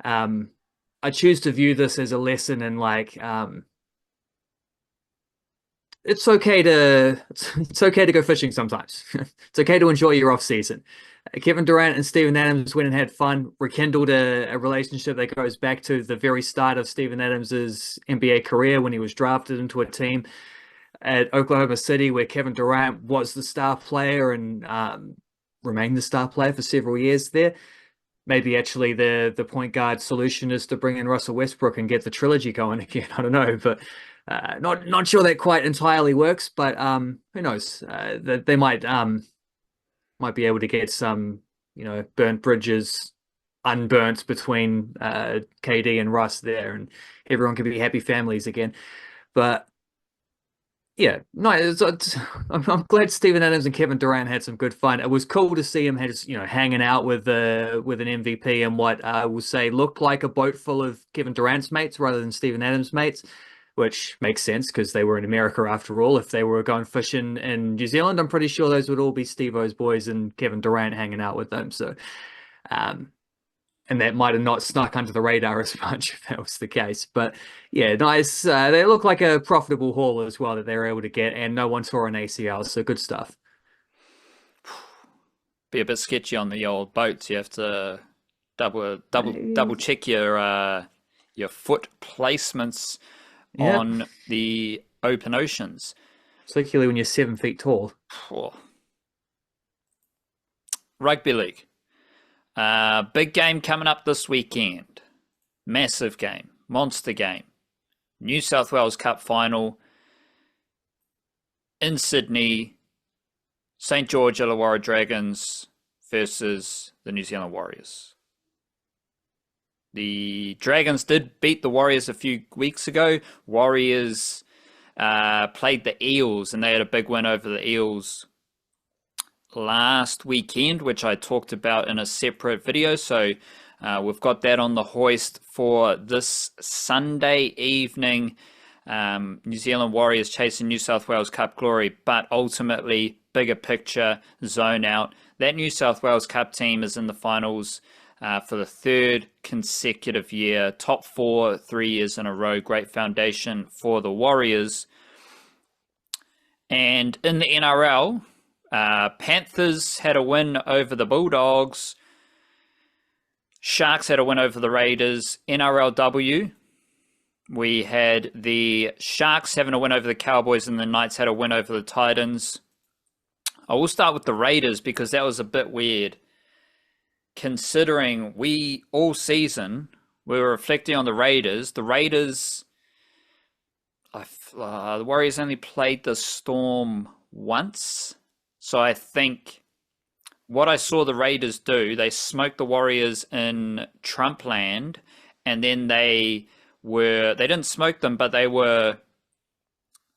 I choose to view this as a lesson in it's okay to go fishing sometimes. It's okay to enjoy your off season. Kevin Durant and Steven Adams went and had fun, rekindled a relationship that goes back to the very start of Steven Adams's NBA career when he was drafted into a team at Oklahoma City, where Kevin Durant was the star player and remained the star player for several years there. Maybe actually the point guard solution is to bring in Russell Westbrook and get the trilogy going again. I don't know, but not sure that quite entirely works. But who knows? They might be able to get some, burnt bridges unburnt between KD and Russ there, and everyone can be happy families again. But yeah, no, I'm glad Steven Adams and Kevin Durant had some good fun. It was cool to see him hanging out with an MVP and what I will say looked like a boat full of Kevin Durant's mates rather than Steven Adams' mates, which makes sense because they were in America after all. If they were going fishing in New Zealand, I'm pretty sure those would all be Steve-O's boys and Kevin Durant hanging out with them. So, and that might have not snuck under the radar as much if that was the case. But yeah, nice. They look like a profitable haul as well that they were able to get, and no one tore an ACL, so good stuff. Be a bit sketchy on the old boats. You have to double check your foot placements on the open oceans. Particularly when you're 7 feet tall. Oh. Rugby league. Big game coming up this weekend. Massive game. Monster game. New South Wales Cup final in Sydney. St. George Illawarra Dragons versus the New Zealand Warriors. The Dragons did beat the Warriors a few weeks ago. Warriors played the Eels, and they had a big win over the Eels last weekend, which I talked about in a separate video. So we've got that on the hoist for this Sunday evening. New Zealand Warriors chasing New South Wales Cup glory, but ultimately, bigger picture, zone out. That New South Wales Cup team is in the finals for the third consecutive year. Top 4, 3 years in a row. Great foundation for the Warriors. And in the NRL, Panthers had a win over the Bulldogs. Sharks had a win over the Raiders. NRLW, we had the Sharks having a win over the Cowboys, and the Knights had a win over the Titans. I will start with the Raiders because that was a bit weird, considering we all season we were reflecting on the Raiders. The Raiders, the Warriors only played the Storm once. So I think what I saw the Raiders do, they smoked the Warriors in Trumpland, and then they didn't smoke them, but I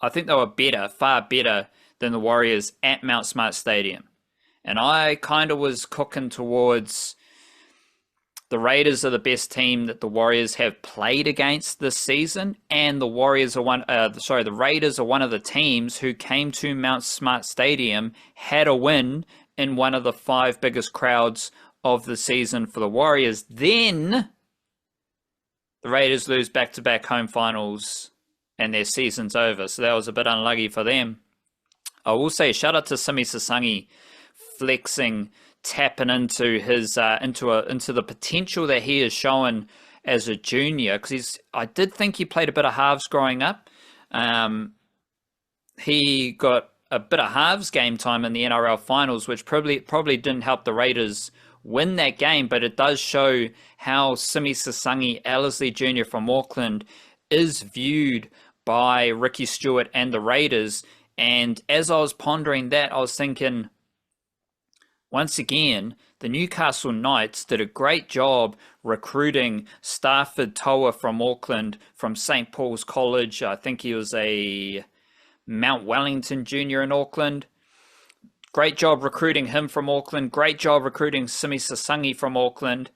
think they were better, far better than the Warriors at Mount Smart Stadium. And I kind of was cooking towards the Raiders are the best team that the Warriors have played against this season, and the Raiders are one of the teams who came to Mount Smart Stadium, had a win in one of the 5 biggest crowds of the season for the Warriors. Then the Raiders lose back-to-back home finals, and their season's over. So that was a bit unlucky for them. I will say shout out to Simi Sasangi flexing, tapping into his into the potential that he has shown as a junior, because I did think he played a bit of halves growing up. He got a bit of halves game time in the NRL finals, which probably didn't help the Raiders win that game, but it does show how Simi Sasangi, Ellerslie Jr. from Auckland, is viewed by Ricky Stewart and the Raiders. And as I was pondering that, I was thinking, once again, the Newcastle Knights did a great job recruiting Stafford Toa from Auckland, from St. Paul's College. I think he was a Mount Wellington Junior in Auckland. Great job recruiting him from Auckland. Great job recruiting Simi Sasangi from Auckland.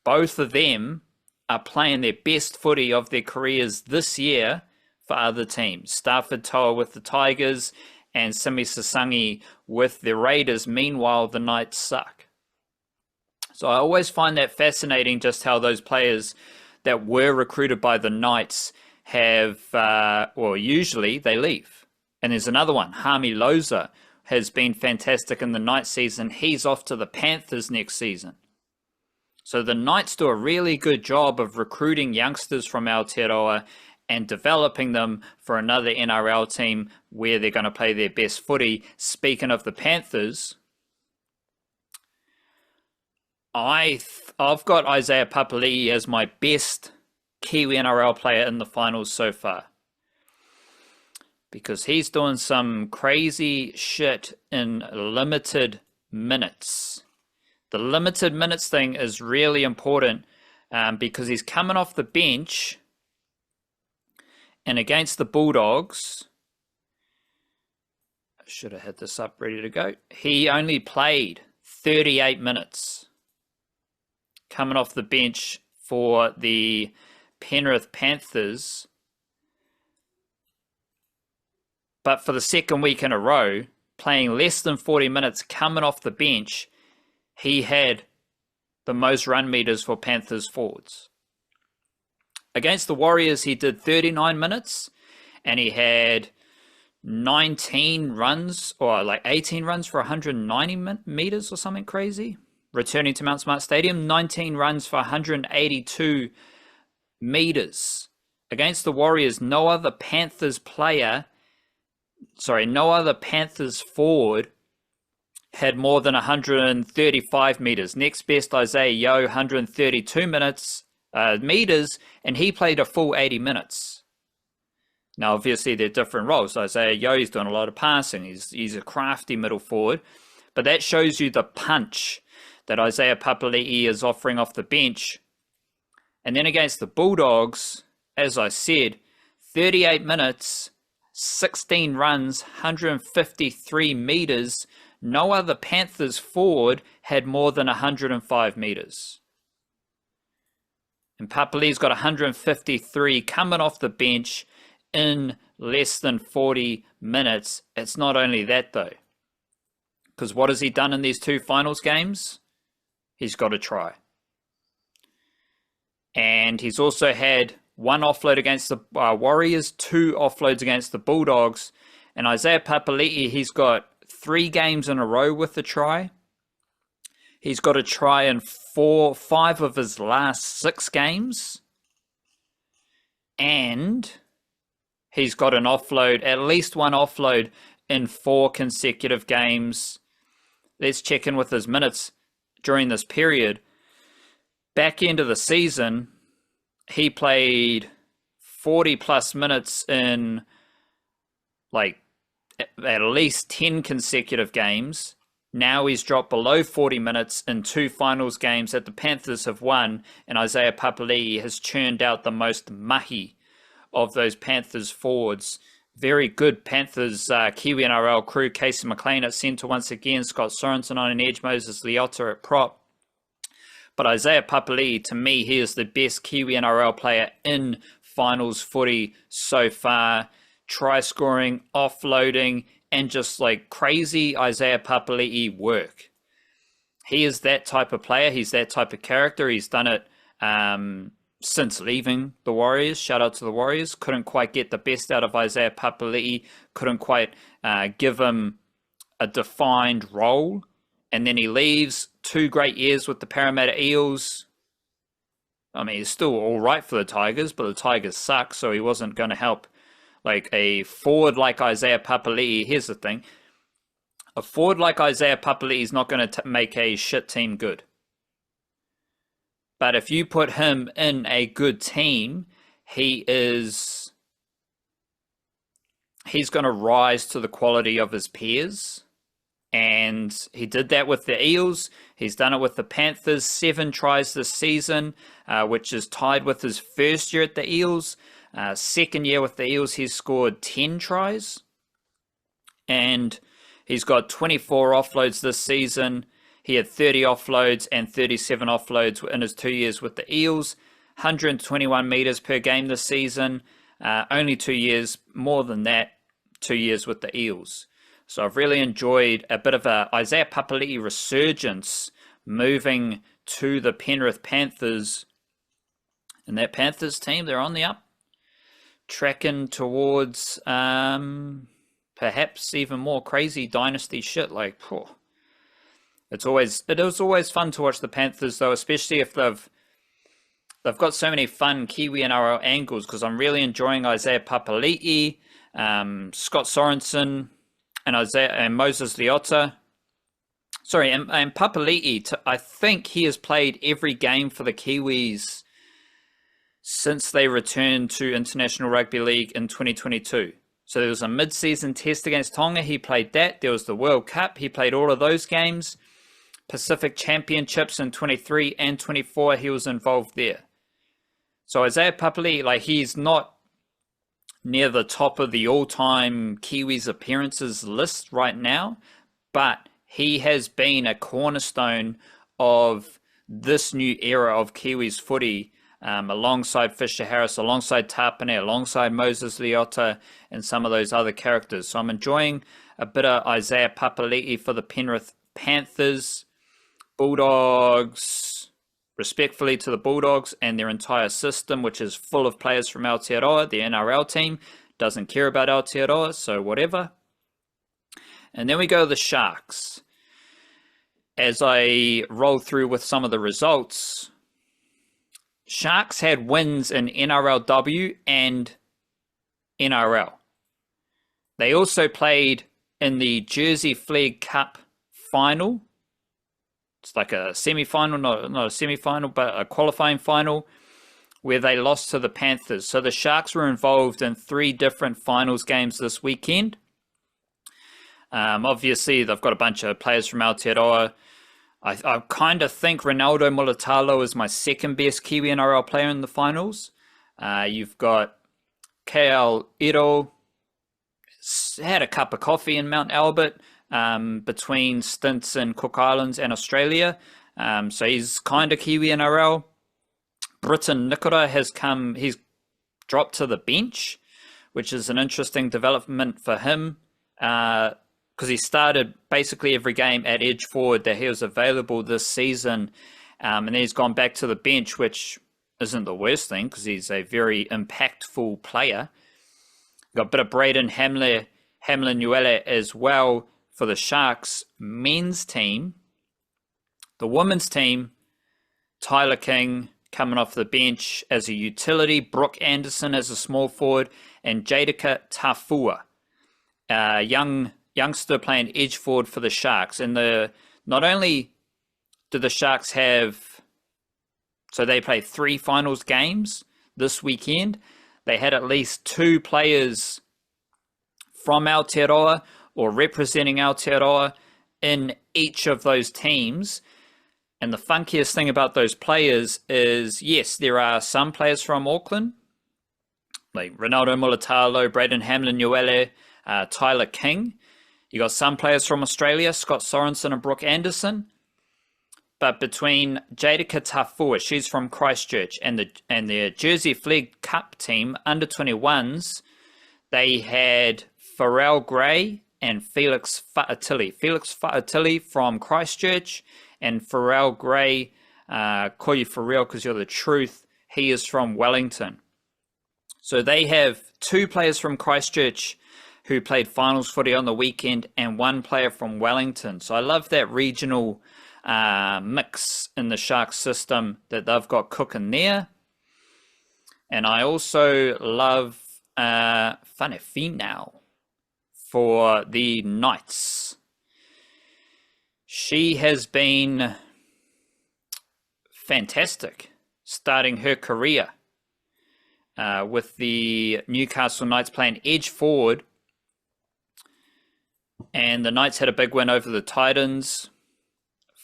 Both of them are playing their best footy of their careers this year for other teams. Stafford Toa with the Tigers and Simi Sasangi with the Raiders. Meanwhile, the Knights suck. So I always find that fascinating, just how those players that were recruited by the Knights have, usually they leave. And there's another one, Hami Loza, has been fantastic in the Knights season. He's off to the Panthers next season. So the Knights do a really good job of recruiting youngsters from Aotearoa and developing them for another NRL team where they're going to play their best footy. Speaking of the Panthers, I've got Isaiah Papali'i as my best Kiwi NRL player in the finals so far, because he's doing some crazy shit in limited minutes. The limited minutes thing is really important because he's coming off the bench, and against the Bulldogs, I should have had this up ready to go. He only played 38 minutes coming off the bench for the Penrith Panthers. But for the second week in a row, playing less than 40 minutes coming off the bench, he had the most run meters for Panthers forwards. Against the Warriors, he did 39 minutes, and he had 19 runs, or like 18 runs for 190 meters or something crazy. Returning to Mount Smart Stadium, 19 runs for 182 meters. Against the Warriors, no other Panthers forward had more than 135 meters. Next best, Isaiah Yeo, 132 meters, and he played a full 80 minutes. Now, obviously, they're different roles. Isaiah Yeo, he's doing a lot of passing. He's a crafty middle forward. But that shows you the punch that Isaiah Papali'i is offering off the bench. And then against the Bulldogs, as I said, 38 minutes, 16 runs, 153 meters. No other Panthers forward had more than 105 meters. And Papali'i's got 153 coming off the bench in less than 40 minutes. It's not only that, though. Because what has he done in these two finals games? He's got a try. And he's also had one offload against the Warriors, 2 offloads against the Bulldogs. And Isaiah Papali'i, he's got 3 games in a row with the try. He's got a try in 5 of his last 6 games. And he's got an offload, at least one offload in 4 consecutive games. Let's check in with his minutes during this period. Back end of the season, he played 40 plus minutes in like at least 10 consecutive games. Now he's dropped below 40 minutes in 2 finals games that the Panthers have won, and Isaiah Papali'i has churned out the most mahi of those Panthers forwards. Very good Panthers Kiwi NRL crew. Casey McLean at centre once again. Scott Sorensen on an edge. Moses Leota at prop. But Isaiah Papali'i, to me, he is the best Kiwi NRL player in finals footy so far. Try scoring, offloading, and just like crazy Isaiah Papali'i work. He is that type of player. He's that type of character. He's done it since leaving the Warriors. Shout out to the Warriors. Couldn't quite get the best out of Isaiah Papali'i. Couldn't quite give him a defined role. And then he leaves. 2 great years with the Parramatta Eels. I mean, he's still all right for the Tigers, but the Tigers suck, so he wasn't going to help like a forward like Isaiah Papali'i. Here's the thing. A forward like Isaiah Papali'i is not going to make a shit team good. But if you put him in a good team, he's going to rise to the quality of his peers. And he did that with the Eels. He's done it with the Panthers. 7 tries this season, which is tied with his first year at the Eels. Second year with the Eels, he's scored 10 tries. And he's got 24 offloads this season. He had 30 offloads and 37 offloads in his 2 years with the Eels. 121 meters per game this season. Only 2 years, more than that, 2 years with the Eels. So I've really enjoyed a bit of a Isaiah Papali'i resurgence moving to the Penrith Panthers. And that Panthers team, they're on the up. Tracking towards perhaps even more crazy dynasty shit. Like, it is always fun to watch the Panthers, though, especially if they've got so many fun Kiwi NRL angles, because I'm really enjoying Isaiah Papali'i, Scott Sorensen, and Moses Leota. Sorry, and Papali'i, I think he has played every game for the Kiwis since they returned to International Rugby League in 2022. So there was a mid-season test against Tonga. He played that. There was the World Cup. He played all of those games. Pacific Championships in 23 and 24, he was involved there. So Isaiah Papali'i, like, he's not near the top of the all-time Kiwis appearances list right now, but he has been a cornerstone of this new era of Kiwis footy, alongside Fisher Harris, alongside Tapine, alongside Moses Leota, and some of those other characters. So I'm enjoying a bit of Isaiah Papali'i for the Penrith Panthers. Bulldogs, respectfully to the Bulldogs and their entire system, which is full of players from Aotearoa. The NRL team doesn't care about Aotearoa, so whatever. And then we go to the Sharks. As I roll through with some of the results, Sharks had wins in NRLW and NRL. They also played in the Jersey Flegg Cup final. It's like a semi-final, not a semi-final, but a qualifying final, where they lost to the Panthers. So the Sharks were involved in 3 different finals games this weekend. Obviously, they've got a bunch of players from Aotearoa. I kind of think Ronaldo Mulitalo is my second best Kiwi NRL player in the finals. You've got KL Iro, had a cup of coffee in Mount Albert between stints in Cook Islands and Australia. So he's kind of Kiwi NRL. Britton Nikora he's dropped to the bench, which is an interesting development for him, because he started basically every game at edge forward that he was available this season, and then he's gone back to the bench, which isn't the worst thing because he's a very impactful player. Got a bit of Braden Hamlin-Uele as well for the Sharks men's team. The women's team, Tyler King coming off the bench as a utility, Brooke Anderson as a small forward, and Jadika Tafua, youngster playing edge forward for the Sharks. And not only do the Sharks so they played 3 finals games this weekend, they had at least 2 players from Aotearoa or representing Aotearoa in each of those teams. And the funkiest thing about those players is, yes, there are some players from Auckland, like Ronaldo Mulitalo, Braden Hamlin-Uele, Tyler King. You got some players from Australia, Scott Sorensen and Brooke Anderson. But between Jadika Tafua, she's from Christchurch, and the Jersey Flegg Cup team, under 21s, they had Pharrell Gray and Felix Fa'atili. Felix Fa'atili from Christchurch, and Pharrell Gray, call you Pharrell because you're the truth, he is from Wellington. So they have 2 players from Christchurch who played finals footy on the weekend and 1 player from Wellington. So I love that regional mix in the Sharks system that they've got cooking there. And I also love Whanefinau for the Knights. She has been fantastic starting her career with the Newcastle Knights playing edge forward. And the Knights had a big win over the Titans.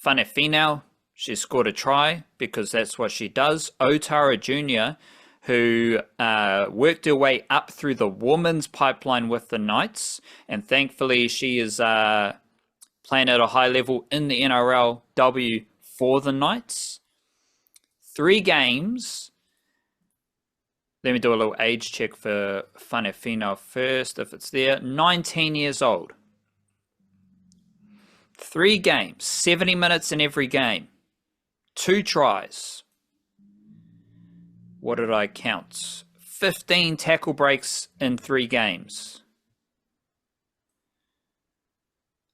Fanefino, she scored a try because that's what she does. Otara Jr., who worked her way up through the women's pipeline with the Knights. And thankfully, she is playing at a high level in the NRLW for the Knights. 3 games. Let me do a little age check for Fanefino first, if it's there. 19 years old. 3 games, 70 minutes in every game. 2 tries. What did I count? 15 tackle breaks in 3 games.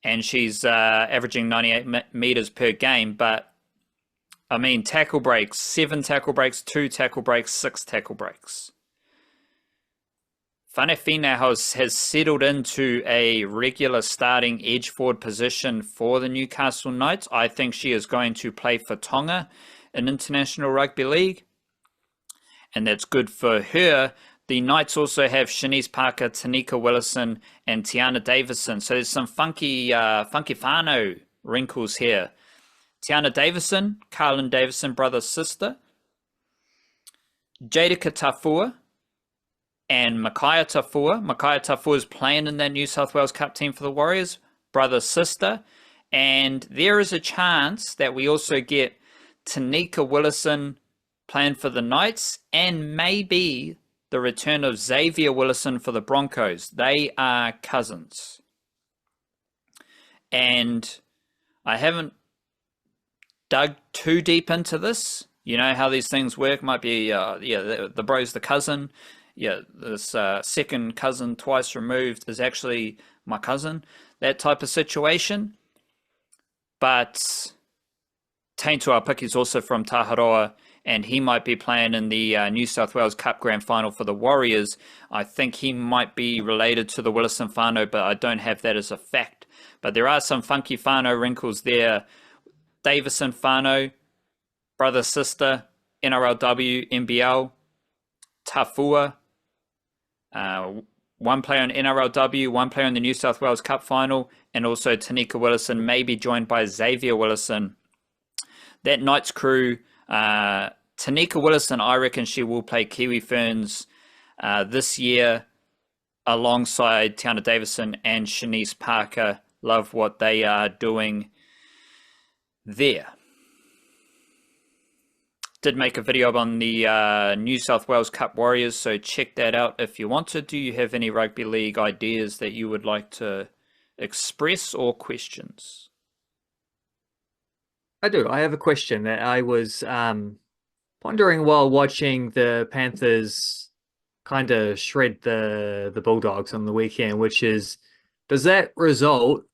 And she's averaging 98 meters per game, but I mean, tackle breaks, 7 tackle breaks, 2 tackle breaks, 6 tackle breaks. Fanefina has settled into a regular starting edge forward position for the Newcastle Knights. I think she is going to play for Tonga in International Rugby League, and that's good for her. The Knights also have Shanice Parker, Tanika Willison, and Tiana Davison. So there's some funky whānau wrinkles here. Tiana Davison, Carlin Davison, brother, sister. Jadika Tafua and Makaya Tafua. Makaya Tafua is playing in that New South Wales Cup team for the Warriors, brother, sister. And there is a chance that we also get Tanika Willison playing for the Knights, and maybe the return of Xavier Willison for the Broncos. They are cousins. And I haven't dug too deep into this. You know how these things work. Might be, the bro's the cousin. Yeah, this second cousin twice removed is actually my cousin. That type of situation. But Taintu Apiki is also from Taharoa, and he might be playing in the New South Wales Cup Grand Final for the Warriors. I think he might be related to the Willison whānau, but I don't have that as a fact. But there are some funky whānau wrinkles there. Davison whānau, brother, sister, NRLW, NBL, Tafua, one player in NRLW, one player in the New South Wales Cup Final, and also Tanika Willison, maybe joined by Xavier Willison. That Knights crew, Tanika Willison, I reckon she will play Kiwi Ferns this year alongside Tiana Davison and Shanice Parker. Love what they are doing there. Did make a video on the New South Wales Cup Warriors, so check that out if you want to. Do you have any rugby league ideas that you would like to express or questions? I do. I have a question that I was wondering while watching the Panthers kind of shred the Bulldogs on the weekend, which is, does that result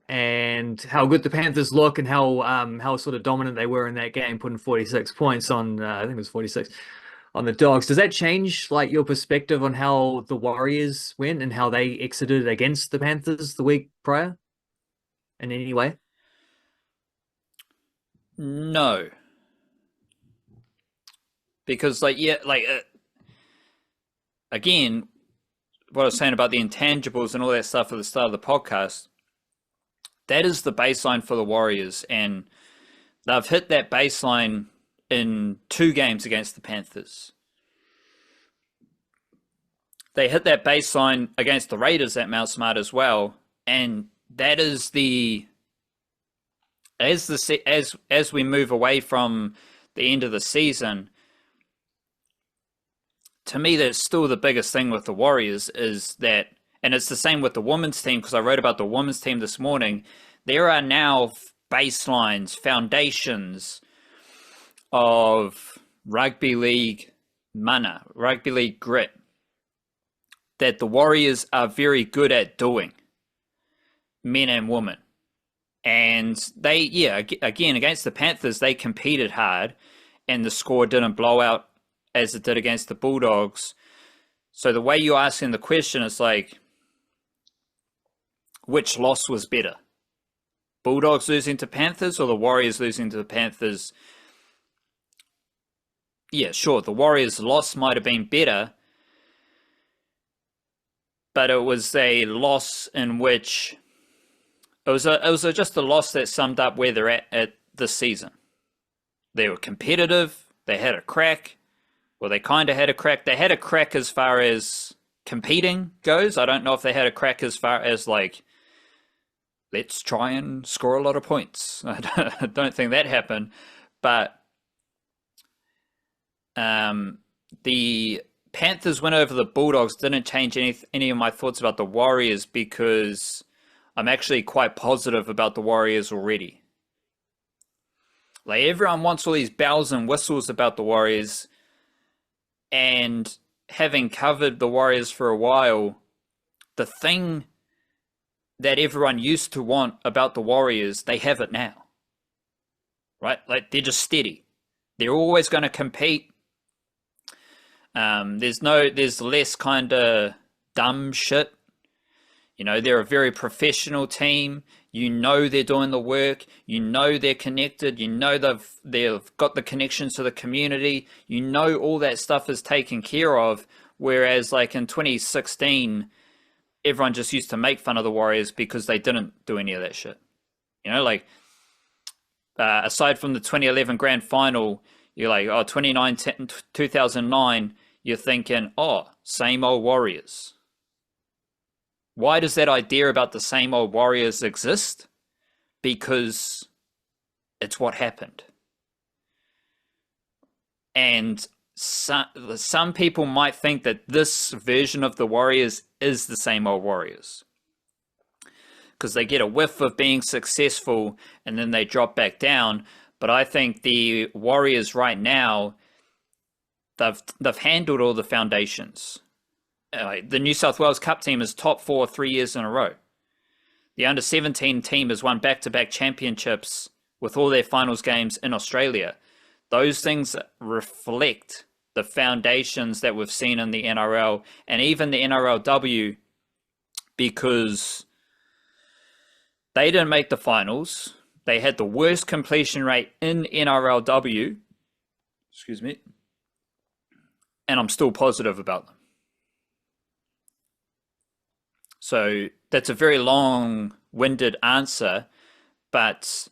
and how good the Panthers look and how sort of dominant they were in that game, putting 46 points on, I think it was 46, on the Dogs. Does that change like your perspective on how the Warriors went and how they exited against the Panthers the week prior in any way? No. Because again, what I was saying about the intangibles and all that stuff at the start of the podcast, that is the baseline for the Warriors, and they've hit that baseline in 2 games against the Panthers. They hit that baseline against the Raiders at Mount Smart as well, and that is as we move away from the end of the season. To me, that's still the biggest thing with the Warriors is that, and it's the same with the women's team, because I wrote about the women's team this morning. There are now baselines, foundations of rugby league mana, rugby league grit, that the Warriors are very good at doing, men and women. And they, again, against the Panthers, they competed hard, and the score didn't blow out as it did against the Bulldogs. So the way you're asking the question is like, which loss was better? Bulldogs losing to Panthers or the Warriors losing to the Panthers, yeah, sure, the Warriors' loss might have been better, but it was a loss in which it was just a loss that summed up where they're at this season. They were competitive. They had a crack. Well, they kind of had a crack. They had a crack as far as competing goes. I don't know if they had a crack as far as like, let's try and score a lot of points. I don't think that happened. But the Panthers win over the Bulldogs didn't change any of my thoughts about the Warriors, because I'm actually quite positive about the Warriors already. Like, everyone wants all these bells and whistles about the Warriors, and having covered the Warriors for a while, the thing that everyone used to want about the Warriors, they have it now. Right? Like, they're just steady. They're always going to compete. There's less kind of dumb shit. You know, they're a very professional team. You know they're doing the work. You know they're connected. You know they've got the connections to the community. You know all that stuff is taken care of. Whereas like in 2016, everyone just used to make fun of the Warriors because they didn't do any of that shit. You know, like aside from the 2011 grand final, you're like, oh, 2009, you're thinking, oh, same old Warriors. Why does that idea about the same old Warriors exist? Because it's what happened. And some people might think that this version of the Warriors is the same old Warriors, because they get a whiff of being successful and then they drop back down. But I think the Warriors right now, they've handled all the foundations. The New South Wales Cup team is top 4 3 years in a row. The under-17 team has won back-to-back championships with all their finals games in Australia. Those things reflect the foundations that we've seen in the NRL and even the NRLW, because they didn't make the finals. They had the worst completion rate in NRLW. Excuse me. And I'm still positive about them. So that's a very long-winded answer, but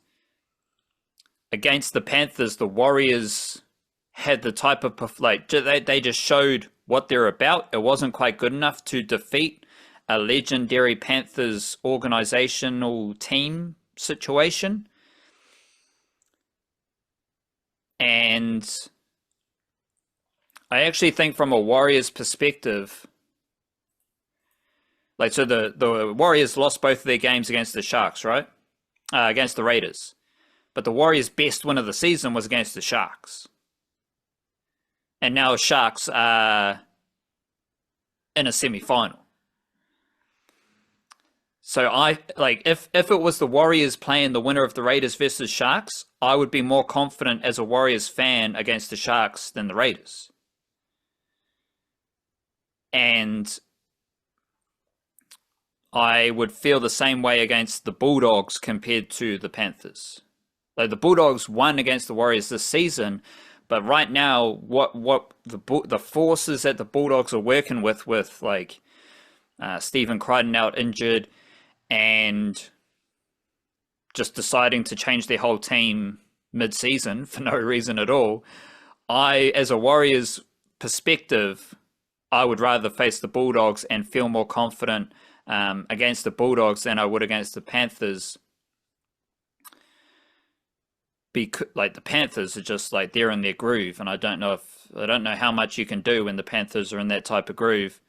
against the Panthers, the Warriors had the type of, like, they just showed what they're about. It wasn't quite good enough to defeat a legendary Panthers organizational team situation. And I actually think from a Warriors perspective, like, so the Warriors lost both of their games against the Sharks, right? Against the Raiders. But the Warriors' best win of the season was against the Sharks. And now Sharks are in a semi-final. So if it was the Warriors playing the winner of the Raiders versus Sharks, I would be more confident as a Warriors fan against the Sharks than the Raiders. And I would feel the same way against the Bulldogs compared to the Panthers. Like, the Bulldogs won against the Warriors this season, but right now, what the forces that the Bulldogs are working with like Stephen Crichton out injured, and just deciding to change their whole team mid-season for no reason at all, as a Warriors perspective, I would rather face the Bulldogs and feel more confident against the Bulldogs than I would against the Panthers. Because, like, the Panthers are just like, they're in their groove, and I don't know how much you can do when the Panthers are in that type of groove.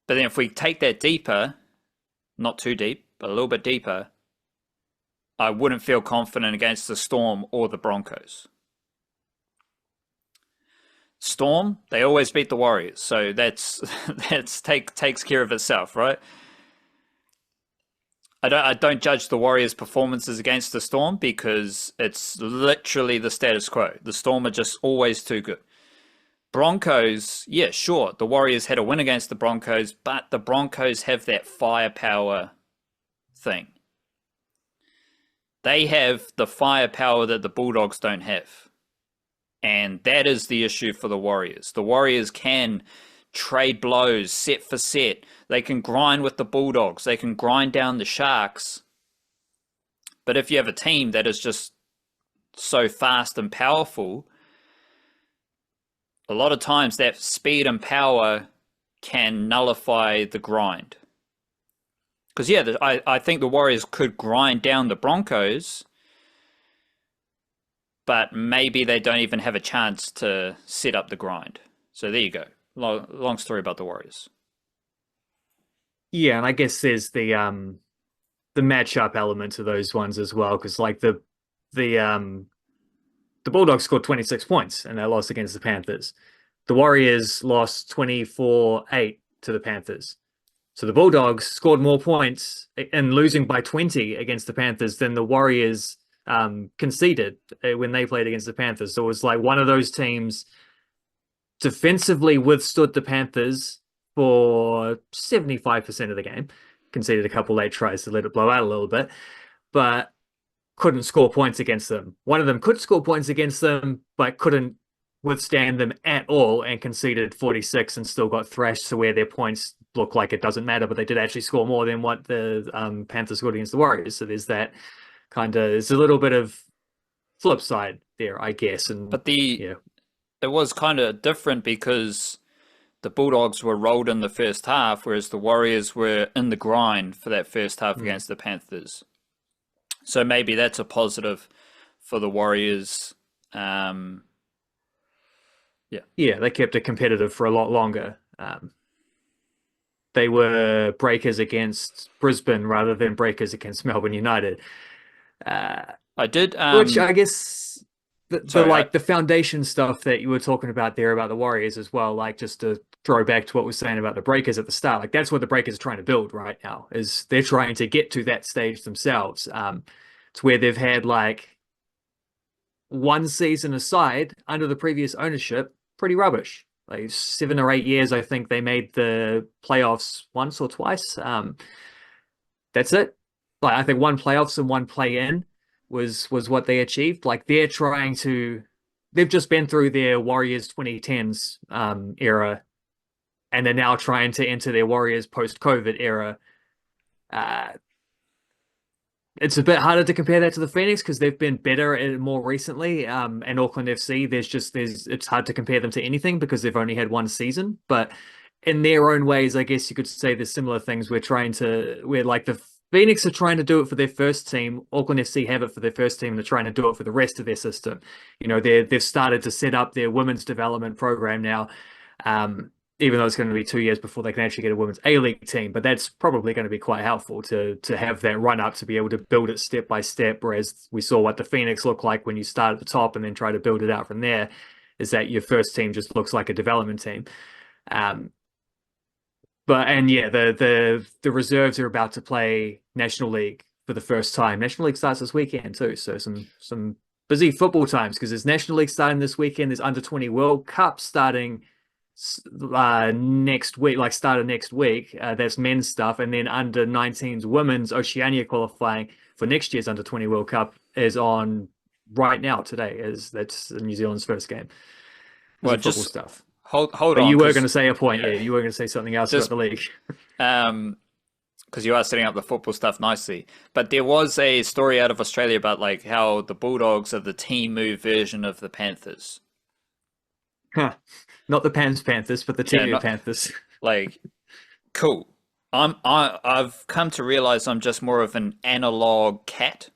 But then if we take that deeper, not too deep, but a little bit deeper, I wouldn't feel confident against the Storm or the Broncos. Storm, they always beat the Warriors, so that's takes care of itself, right? I don't judge the Warriors' performances against the Storm, because it's literally the status quo. The Storm are just always too good. Broncos, yeah, sure, the Warriors had a win against the Broncos, but the Broncos have that firepower thing. They have the firepower that the Bulldogs don't have. And that is the issue for the Warriors. The Warriors can trade blows set for set. They can grind with the Bulldogs. They can grind down the Sharks. But if you have a team that is just so fast and powerful, a lot of times that speed and power can nullify the grind. Because, yeah, I think the Warriors could grind down the Broncos, but maybe they don't even have a chance to set up the grind. So there you go. Long story about the Warriors. Yeah, and I guess there's the matchup element to those ones as well, because like the Bulldogs scored 26 points and they lost against the Panthers. The Warriors lost 24-8 to the Panthers. So the Bulldogs scored more points and losing by 20 against the Panthers than the Warriors conceded when they played against the Panthers. So it was like one of those teams defensively withstood the Panthers for 75% of the game, conceded a couple late tries to let it blow out a little bit, but couldn't score points against them. One of them could score points against them, but couldn't withstand them at all and conceded 46 and still got thrashed to where their points look like it doesn't matter, but they did actually score more than what the Panthers scored against the Warriors. So there's that kind of, it's a little bit of flip side there, I guess. And but it was kind of different because the Bulldogs were rolled in the first half, whereas the Warriors were in the grind for that first half against the Panthers. So maybe that's a positive for the Warriors. Yeah, they kept it competitive for a lot longer. They were breakers against Brisbane rather than breakers against Melbourne United. I did, which I guess the foundation stuff that you were talking about there about the Warriors as well, like just to throw back to what we were saying about the Breakers at the start, like that's what the Breakers are trying to build right now, is they're trying to get to that stage themselves. It's where they've had like one season aside under the previous ownership, pretty rubbish. Like 7 or 8 years, I think they made the playoffs once or twice. That's it. Like I think one playoffs and one play-in was what they achieved. Like they've just been through their Warriors 2010s era, and they're now trying to enter their Warriors post-COVID era. It's a bit harder to compare that to the Phoenix because they've been better more recently. And Auckland FC, it's hard to compare them to anything because they've only had one season. But in their own ways, I guess you could say there's similar things. Where like the Phoenix are trying to do it for their first team. Auckland FC have it for their first team. And they're trying to do it for the rest of their system. You know, they've started to set up their women's development program now. Even though it's going to be 2 years before they can actually get a women's A-League team. But that's probably going to be quite helpful to have that run-up, to be able to build it step by step, whereas we saw what the Phoenix looked like when you start at the top and then try to build it out from there, is that your first team just looks like a development team. The reserves are about to play National League for the first time. National League starts this weekend too, so some busy football times because there's National League starting this weekend, there's Under-20 World Cup starting next week, like start of next week. That's men's stuff, and then Under-19s women's Oceania qualifying for next year's Under-20 World Cup is on right now today. That's New Zealand's first game. Well, just stuff. Hold but on. You were going to say a point. Yeah, you were going to say something else about the league. Because you are setting up the football stuff nicely. But there was a story out of Australia about like how the Bulldogs are the Temu version of the Panthers. Huh. Not the Panthers, but the Temu Panthers. Like, cool. I've come to realize I'm just more of an analog cat.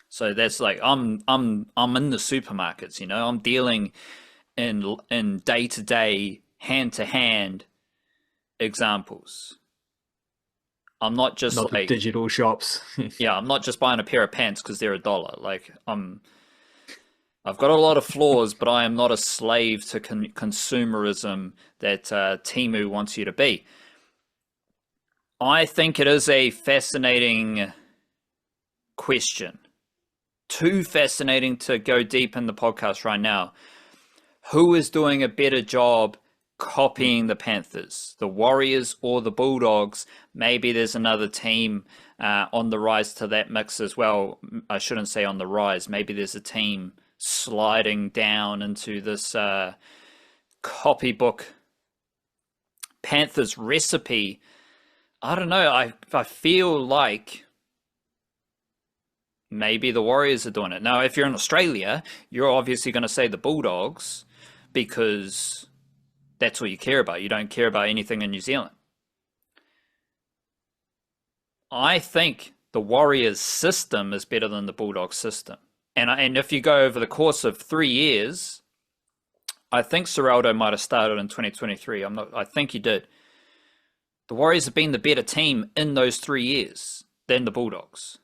So that's like I'm in the supermarkets, you know. I'm dealing in day-to-day, hand-to-hand examples. I'm not just not like the digital shops. Yeah, I'm not just buying a pair of pants because they're $1. Like I've got a lot of flaws, but I am not a slave to consumerism that Temu wants you to be. I think it is a fascinating question. Too fascinating to go deep in the podcast right now. Who is doing a better job copying the Panthers, the Warriors or the Bulldogs. Maybe there's another team on the rise to that mix as well. I shouldn't say on the rise. Maybe there's a team sliding down into this copybook Panthers recipe. I don't know. I feel like maybe the Warriors are doing it. Now, if you're in Australia, you're obviously going to say the Bulldogs because that's what you care about. You don't care about anything in New Zealand. I think the Warriors system is better than the Bulldogs system. And if you go over the course of 3 years, I think Seraldo might have started in 2023. I think he did. The Warriors have been the better team in those 3 years than the Bulldogs.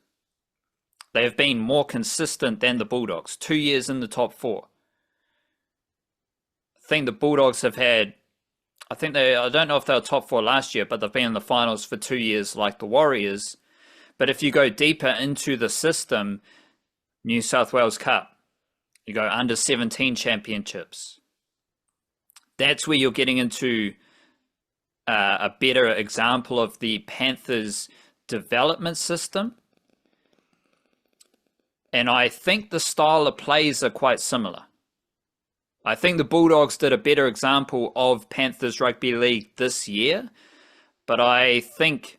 They have been more consistent than the Bulldogs. 2 years in the top 4. I think the Bulldogs have had, I don't know if they were top 4 last year, but they've been in the finals for 2 years like the Warriors. But if you go deeper into the system, New South Wales Cup, you go under 17 championships. That's where you're getting into a better example of the Panthers development system. And I think the style of plays are quite similar. I think the Bulldogs did a better example of Panthers Rugby League this year, but I think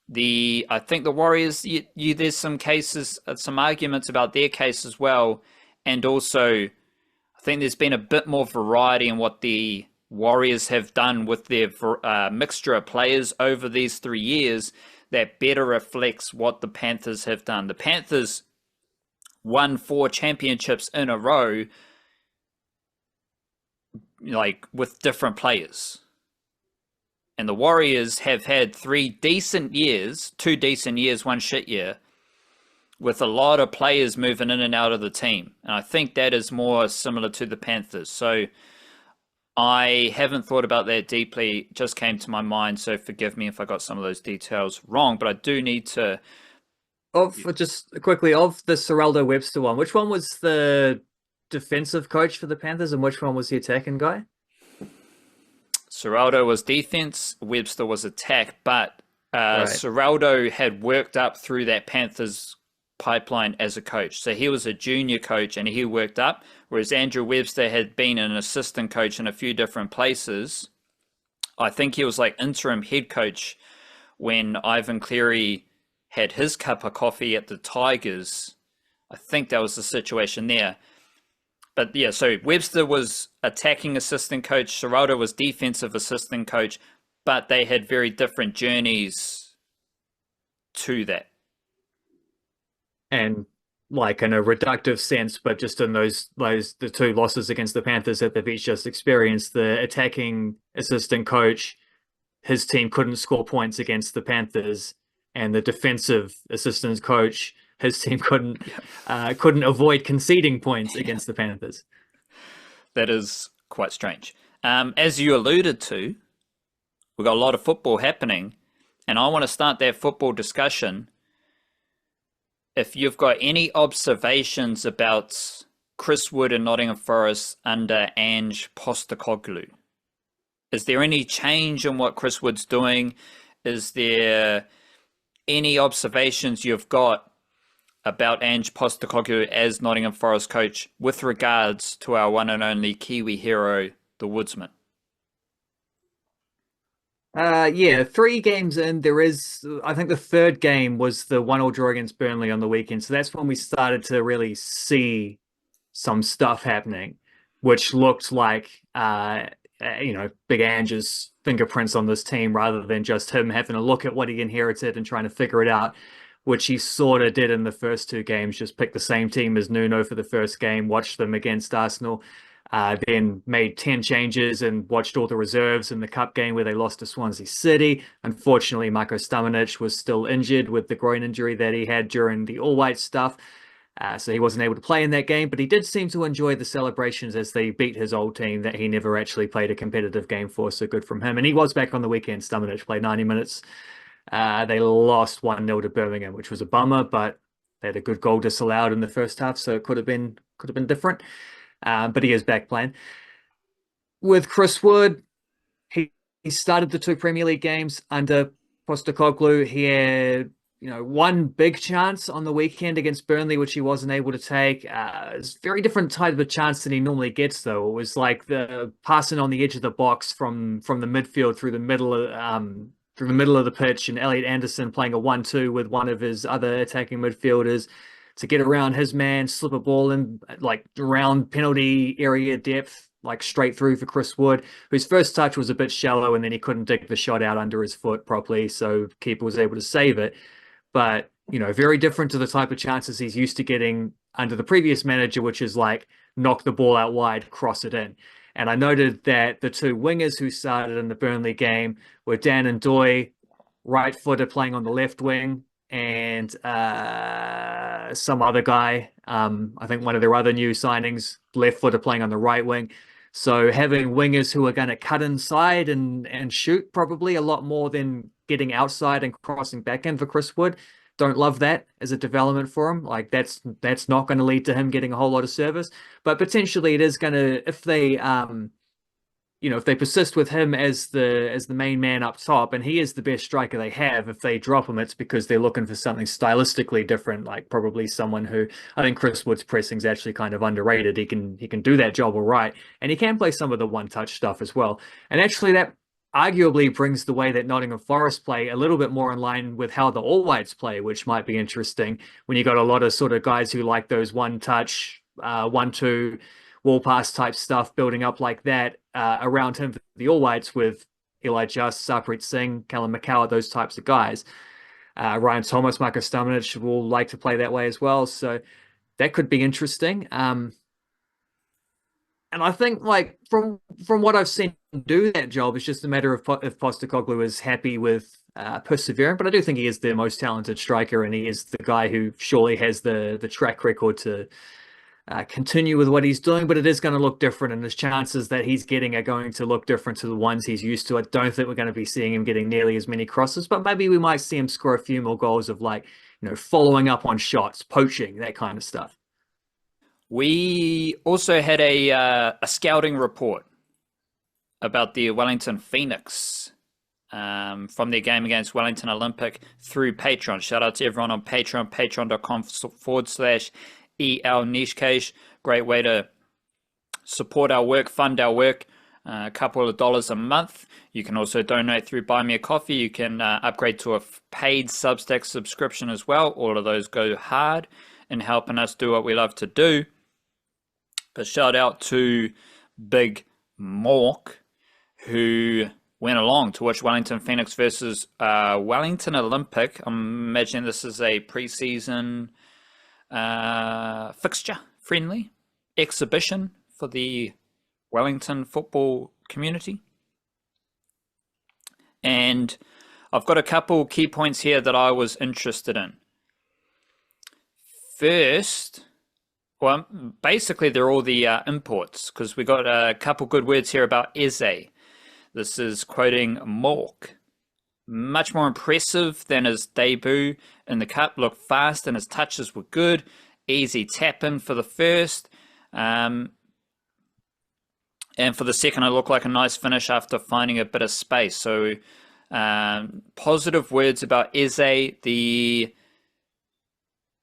the Warriors, there's some cases, some arguments about their case as well, and also I think there's been a bit more variety in what the Warriors have done with their mixture of players over these 3 years that better reflects what the Panthers have done. The Panthers won 4 championships in a row, like with different players. And the Warriors have had 3 decent years, 2 decent years, 1 shit year, with a lot of players moving in and out of the team. And I think that is more similar to the Panthers. So I haven't thought about that deeply. It just came to my mind, so forgive me if I got some of those details wrong, but I do need to... Just quickly, of the Seraldo Webster one, which one was the defensive coach for the Panthers and which one was the attacking guy? Seraldo was defense, Webster was attack, but Right. Seraldo had worked up through that Panthers pipeline as a coach. So he was a junior coach and he worked up, whereas Andrew Webster had been an assistant coach in a few different places. I think he was like interim head coach when Ivan Cleary had his cup of coffee at the Tigers. I think that was the situation there. But yeah, so Webster was attacking assistant coach, Seraldo was defensive assistant coach, but they had very different journeys to that. And like in a reductive sense, but just in the 2 losses against the Panthers that they've each just experienced, the attacking assistant coach, his team couldn't score points against the Panthers, and the defensive assistant coach, his team couldn't avoid conceding points against the Panthers. That is quite strange. As you alluded to, we've got a lot of football happening, and I want to start that football discussion. If you've got any observations about Chris Wood and Nottingham Forest under Ange Postecoglou, is there any change in what Chris Wood's doing? Is there any observations you've got about Ange Postecoglou as Nottingham Forest coach with regards to our one and only Kiwi hero, the Woodsman? Yeah, 3 games in, I think the 3rd game was the 1-1 draw against Burnley on the weekend. So that's when we started to really see some stuff happening, which looked like, Big Ange's fingerprints on this team rather than just him having a look at what he inherited and trying to figure it out, which he sort of did in the first 2 games. Just picked the same team as Nuno for the first game, watched them against Arsenal, then made 10 changes and watched all the reserves in the cup game where they lost to Swansea City. Unfortunately, Marko Stamanic was still injured with the groin injury that he had during the All White stuff. So he wasn't able to play in that game, but he did seem to enjoy the celebrations as they beat his old team that he never actually played a competitive game for, so good from him. And he was back on the weekend. Stamanic played 90 minutes. They lost 1-0 to Birmingham, which was a bummer, but they had a good goal disallowed in the first half, so it could have been different. But he is back playing. With Chris Wood, he started the two Premier League games under Postecoglou. He had, one big chance on the weekend against Burnley, which he wasn't able to take. It's a very different type of chance than he normally gets, though. It was like the passing on the edge of the box from the midfield through the middle of the pitch, and Elliot Anderson playing a 1-2 with one of his other attacking midfielders to get around his man, slip a ball in like around penalty area depth, like straight through for Chris Wood, whose first touch was a bit shallow, and then he couldn't dig the shot out under his foot properly, so keeper was able to save it. But, very different to the type of chances he's used to getting under the previous manager, which is like knock the ball out wide, cross it in. And I noted that the two wingers who started in the Burnley game were Dan and Doy, right footer playing on the left wing, and some other guy. I think one of their other new signings, left footer playing on the right wing. So having wingers who are going to cut inside and shoot probably a lot more than getting outside and crossing back in for Chris Wood. Don't love that as a development for him. Like that's not going to lead to him getting a whole lot of service, but potentially it is going to if they persist with him as the main man up top, and he is the best striker they have. If they drop him, it's because they're looking for something stylistically different, like probably someone who I think Chris Wood's pressing is actually kind of underrated. He can do that job all right, and he can play some of the one-touch stuff as well. And actually, that arguably brings the way that Nottingham Forest play a little bit more in line with how the All Whites play, which might be interesting when you got a lot of sort of guys who like those one-touch, 1-2 wall pass type stuff building up like that around him for the All Whites with Eli Just, Sarpreet Singh, Callum McCowatt, those types of guys. Ryan Thomas, Marko Stamenic will like to play that way as well. So that could be interesting. And I think like from what I've seen him do that job, it's just a matter of if Postecoglou is happy with persevering. But I do think he is the most talented striker, and he is the guy who surely has the track record to continue with what he's doing, but it is going to look different, and his chances that he's getting are going to look different to the ones he's used to. I don't think we're going to be seeing him getting nearly as many crosses, but maybe we might see him score a few more goals of like, following up on shots, poaching, that kind of stuff. We also had a scouting report about the Wellington Phoenix from their game against Wellington Olympic through Patreon. Shout out to everyone on Patreon, patreon.com/EL Nichecache. Great way to support our work, fund our work. A couple of dollars a month. You can also donate through Buy Me a Coffee. You can upgrade to a paid Substack subscription as well. All of those go hard in helping us do what we love to do. But shout out to Big Mork, who went along to watch Wellington Phoenix versus Wellington Olympic. I'm imagining this is a preseason fixture friendly exhibition for the Wellington football community. And I've got a couple key points here that I was interested in. First, well, basically they're all the imports, because we got a couple good words here about Eze. This is quoting Mork. Much more impressive than his debut in the Cup. Looked fast and his touches were good. Easy tap in for the first. And for the second, it looked like a nice finish after finding a bit of space. So positive words about Eze, the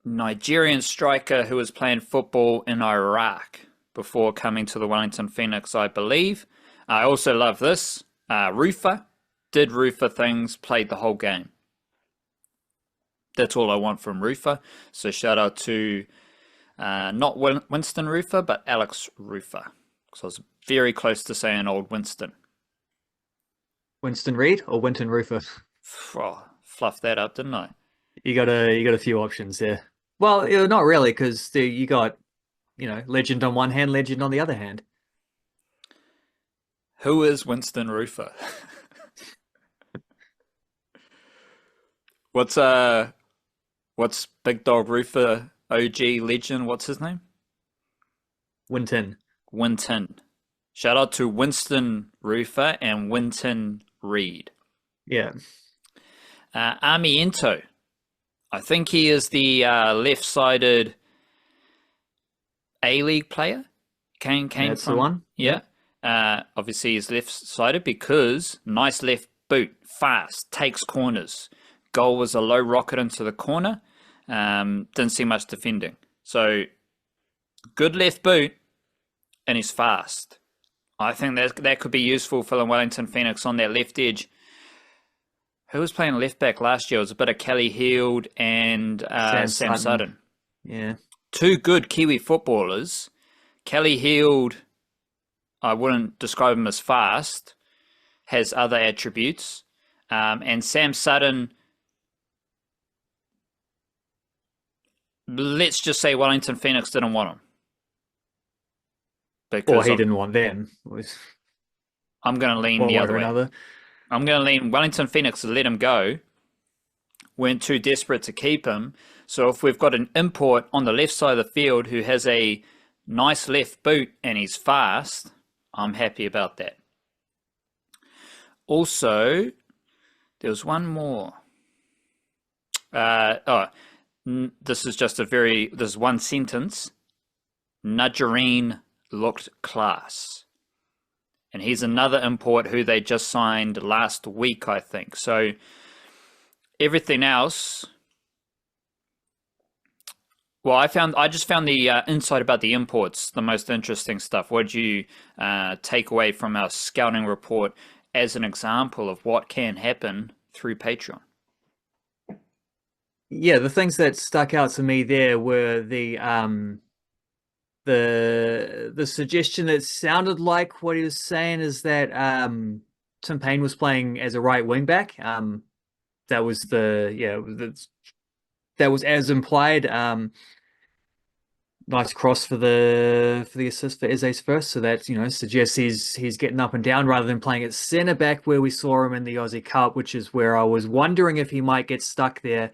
Nigerian striker who was playing football in Iraq before coming to the Wellington Phoenix, I believe. I also love this. Rufer did Rufer things, played the whole game. That's all I want from Rufer. So shout out to not Winston Rufer, but Alex Rufer. So I was very close to saying old Winston. Winston Reid or Winton Rufer? Oh, fluffed that up, didn't I? You got a few options there. Well, not really, because you got, legend on one hand, legend on the other hand. Who is Winston Rufer? What's Big Dog Rufer OG legend? What's his name? Winton. Winton. Shout out to Winston Rufer and Winton Reid. Yeah. Armiento. I think he is the left-sided A-League player. Came That's from the one. Yeah. Obviously, he's left-sided because nice left boot, fast, takes corners. Goal was a low rocket into the corner. Didn't see much defending. So, good left boot, and he's fast. I think that could be useful for the Wellington Phoenix on that left edge. Who was playing left back last year? It was a bit of Kelly Heald and Sam Sutton. Yeah. Two good Kiwi footballers. Kelly Heald, I wouldn't describe him as fast, has other attributes. And Sam Sutton, let's just say Wellington Phoenix didn't want him. Or he didn't want them. I'm going to lean the other way. I'm going to lean Wellington Phoenix to let him go. Weren't too desperate to keep him. So if we've got an import on the left side of the field who has a nice left boot and he's fast, I'm happy about that. Also, there was one more. This is one sentence. Nudgerine looked class. And he's another import who they just signed last week, I think. So everything else, well, I just found the insight about the imports the most interesting stuff. What did you take away from our scouting report as an example of what can happen through Patreon? Yeah, the things that stuck out to me there were the suggestion that sounded like what he was saying is that Tim Payne was playing as a right wing back. That was that was as implied. Nice cross for the assist for Eze's first, so that suggests he's getting up and down rather than playing at centre back where we saw him in the Aussie Cup, which is where I was wondering if he might get stuck there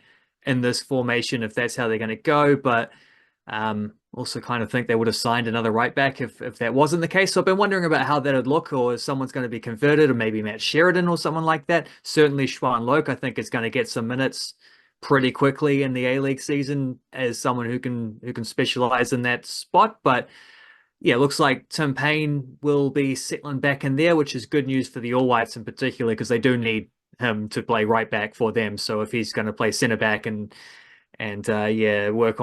in this formation if that's how they're going to go, but also kind of think they would have signed another right back if that wasn't the case. So I've been wondering about how that would look, or if someone's going to be converted, or maybe Matt Sheridan or someone like that. Certainly Schwan Loke, I think, is going to get some minutes pretty quickly in the A-League season as someone who can specialize in that spot. But yeah, looks like Tim Payne will be settling back in there, which is good news for the All Whites in particular, because they do need him to play right back for them. So if he's going to play centre back and work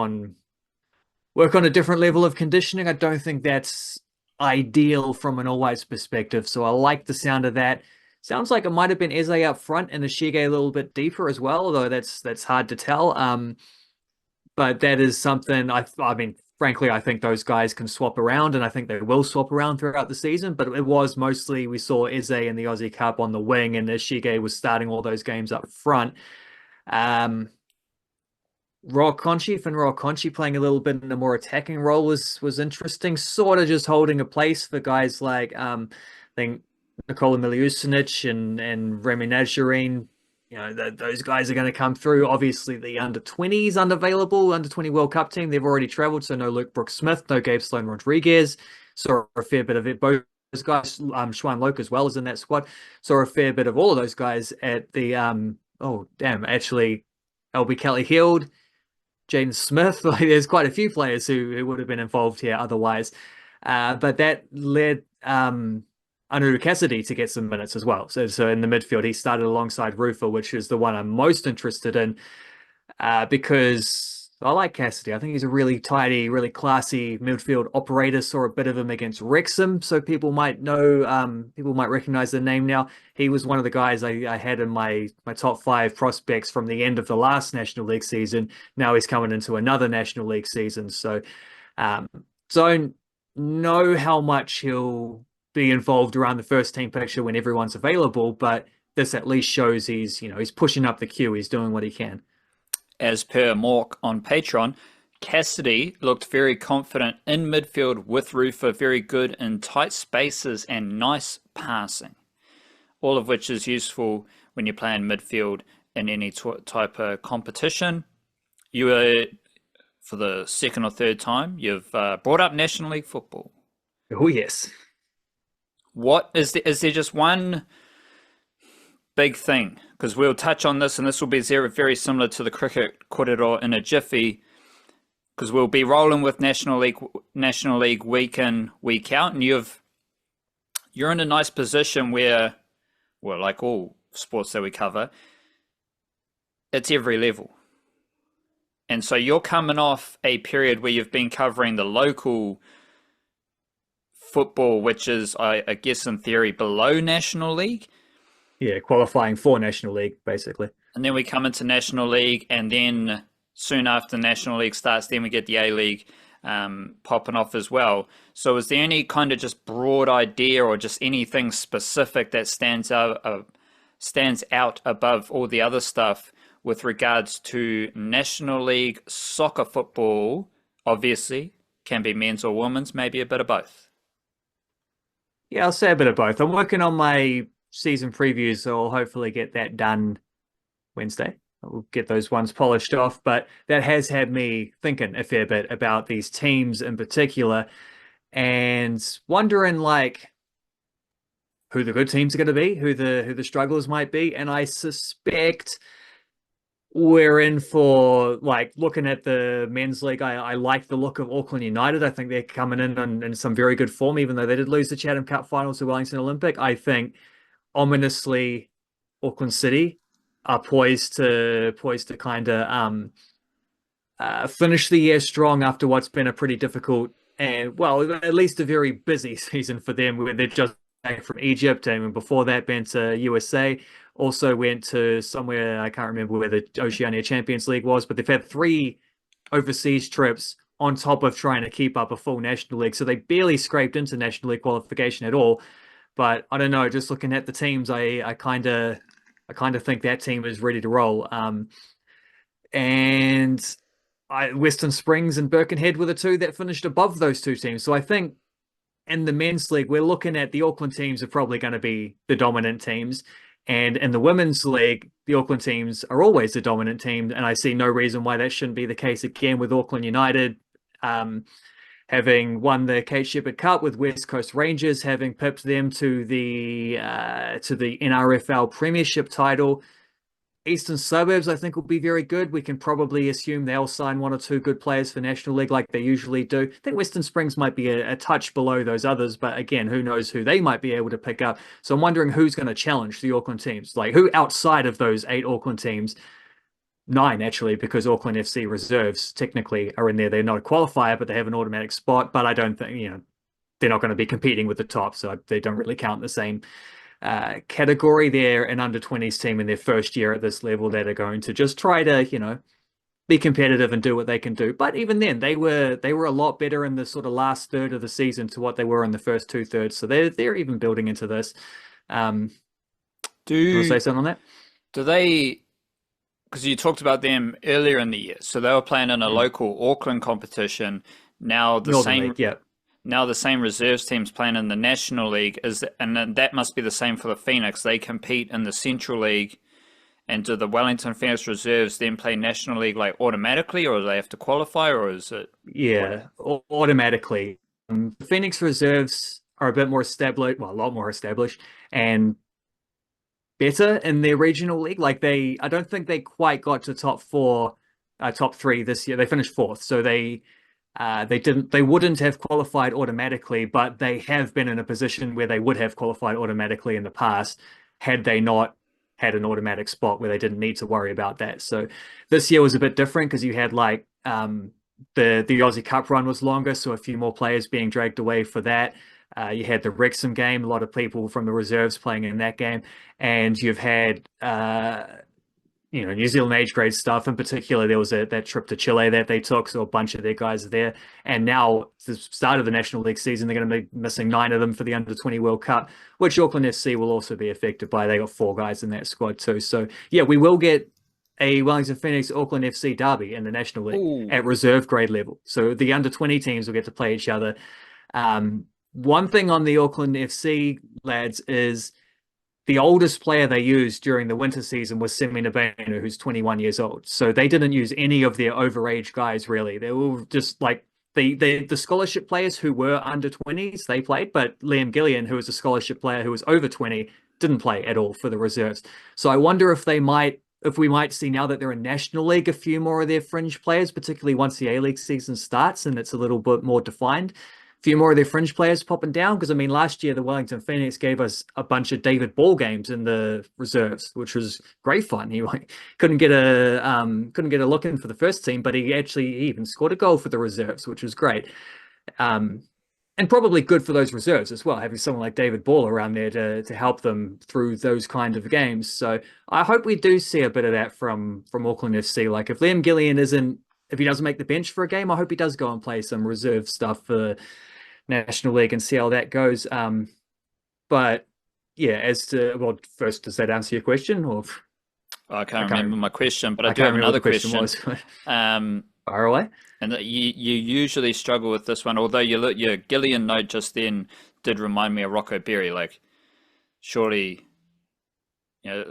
on a different level of conditioning, I don't think that's ideal from an All Whites perspective. So I like the sound of that. Sounds like it might have been Eze up front and Ishige a little bit deeper as well, although that's hard to tell. But that is something I mean, frankly, I think those guys can swap around, and I think they will swap around throughout the season. But it was mostly we saw Eze in the Aussie Cup on the wing, and Ishige was starting all those games up front. Finn Conchi playing a little bit in a more attacking role was interesting, sort of just holding a place for guys like I think Nikola Miliusinic and Remy Najjarine. Those guys are going to come through. Obviously, the under-20s unavailable, under-20 World Cup team, they've already traveled, so no Luke Brooks-Smith, no Gabe Sloan-Rodriguez. Saw a fair bit of it. Both those guys, Schwan Loke as well, is in that squad. Saw a fair bit of all of those guys at the, LB Kelly Heald, Jaden Smith. Like, there's quite a few players who would have been involved here otherwise. But that led Anu Cassidy to get some minutes as well. So in the midfield, he started alongside Rufa, which is the one I'm most interested in because I like Cassidy. I think he's a really tidy, really classy midfield operator. Saw a bit of him against Wrexham, so people might recognize the name now. He was one of the guys I had in my top 5 prospects from the end of the last National League season. Now he's coming into another National League season. So don't know how much he'll be involved around the first team picture when everyone's available, but this at least shows he's pushing up the queue. He's doing what he can. As per Mork on Patreon, Cassidy looked very confident in midfield with Rufa, very good in tight spaces and nice passing, all of which is useful when you're playing midfield in any type of competition. You are, for the second or third time, you've brought up National League football. Oh, yes. What is there just one big thing? Because we'll touch on this, and this will be very similar to the cricket korero in a jiffy, because we'll be rolling with National League week in, week out, and you've you're in a nice position where, well, like all sports that we cover, it's every level. And so you're coming off a period where you've been covering the local football, which is, I guess, in theory, below National League. Yeah, qualifying for National League, basically. And then we come into National League, and then soon after National League starts, then we get the A-League popping off as well. So is there any kind of just broad idea or just anything specific that stands out above all the other stuff with regards to National League soccer football? Obviously, can be men's or women's, maybe a bit of both. Yeah, I'll say a bit of both. I'm working on my season previews, so I'll hopefully get that done Wednesday. We'll get those ones polished off, but that has had me thinking a fair bit about these teams in particular and wondering like who the good teams are going to be, who the strugglers might be, and I suspect we're in for, like, looking at the men's league. I like the look of Auckland United. I think they're coming in some very good form, even though they did lose the Chatham Cup finals to Wellington Olympic. I think ominously Auckland City are poised to kind of finish the year strong after what's been a pretty difficult and, well, at least a very busy season for them, where they're just back from Egypt, and before that been to USA, also went to somewhere, I can't remember where the Oceania Champions League was, but they've had 3 overseas trips on top of trying to keep up a full National League. So they barely scraped into National League qualification at all. But I don't know, just looking at the teams, I kind of think that team is ready to roll. And Western Springs and Birkenhead were the 2 that finished above those 2 teams. So I think in the men's league, we're looking at the Auckland teams are probably going to be the dominant teams. And in the women's league, the Auckland teams are always the dominant team. And I see no reason why that shouldn't be the case again with Auckland United having won the Kate Shepherd Cup, with West Coast Rangers having pipped them to the NRFL Premiership title. Eastern Suburbs, I think, will be very good. We can probably assume they'll sign 1 or 2 good players for National League like they usually do. I think Western Springs might be a touch below those others, but again, who knows who they might be able to pick up. So I'm wondering who's going to challenge the Auckland teams. Like, who outside of those 8 Auckland teams, 9 actually, because Auckland FC reserves technically are in there. They're not a qualifier, but they have an automatic spot. But I don't think, they're not going to be competing with the top, so they don't really count the same category. They're an under-20s team in their first year at this level that are going to just try to, be competitive and do what they can do. But even then, they were a lot better in the sort of last third of the season to what they were in the first 2/3. So they're even building into this. Do you want to say something on that? Do they? Because you talked about them earlier in the year, so they were playing in a local Auckland competition. Now the Northern same. League, yeah. Now the same reserves teams playing in the National League, and that must be the same for the Phoenix. They compete in the Central League, and do the Wellington Phoenix reserves then play National League like automatically, or do they have to qualify, or is it? Yeah, automatically. The Phoenix reserves are a bit more established, well, a lot more established, and better in their regional league. Like I don't think they quite got to top 3 this year. They finished 4th, so they wouldn't have qualified automatically, but they have been in a position where they would have qualified automatically in the past had they not had an automatic spot where they didn't need to worry about that. So this year was a bit different because you had like the Aussie Cup run was longer, so a few more players being dragged away for that. You had the Wrexham game, a lot of people from the reserves playing in that game, and you've had New Zealand age grade stuff. In particular, there was that trip to Chile that they took, so a bunch of their guys are there. And now, the start of the National League season, they're going to be missing 9 of them for the Under-20 World Cup, which Auckland FC will also be affected by. They got 4 guys in that squad too. So, yeah, we will get a Wellington Phoenix Auckland FC derby in the National League at reserve grade level. So the Under-20 teams will get to play each other. One thing on the Auckland FC lads is the oldest player they used during the winter season was Semi Nabenu, who's 21 years old. So they didn't use any of their overage guys, really. They were just like the scholarship players who were under 20s, they played, but Liam Gillian, who was a scholarship player who was over 20, didn't play at all for the reserves. So I wonder if we might see, now that they're in National League, a few more of their fringe players, particularly once the A-League season starts and it's a little bit more defined. few more of their fringe players popping down. Because I mean, last year the Wellington Phoenix gave us a bunch of David Ball games in the reserves, which was great fun. He like couldn't get a look in for the first team, but he even scored a goal for the reserves, which was great. And probably good for those reserves as well, having someone like David Ball around there to help them through those kind of games. So I hope we do see a bit of that from Auckland FC. Like if Liam Gillian if he doesn't make the bench for a game, I hope he does go and play some reserve stuff for National League and see how that goes. But yeah, first, does that answer your question? Or I can't remember my question, but I do can't have remember another what the question question. was. Far away. And you usually struggle with this one, although your Gillian note just then did remind me of Rocco Berry. Like, surely,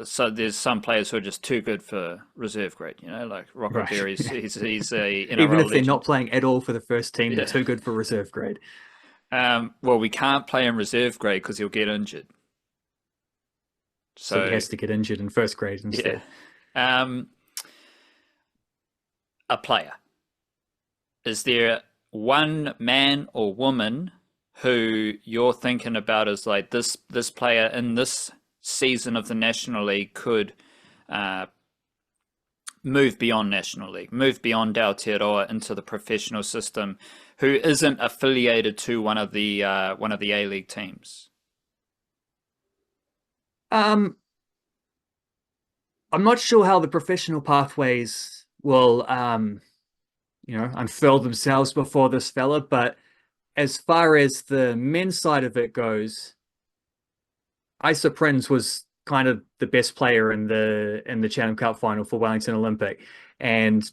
so there's some players who are just too good for reserve grade. Like Rocco Berry's, he's a NRL even if they're legend. not playing at all for the first team, they're too good for reserve grade. Well, we can't play in reserve grade because he'll get injured. So he has to get injured in first grade instead. Yeah. A player. Is there one man or woman who you're thinking about as like this player in this season of the National League could move beyond National League, move beyond Aotearoa into the professional system, who isn't affiliated to one of the A-League teams? I'm not sure how the professional pathways will unfurl themselves before this fella, but as far as the men's side of it goes, Isa Prinz was kind of the best player in the Chatham Cup final for Wellington Olympic, and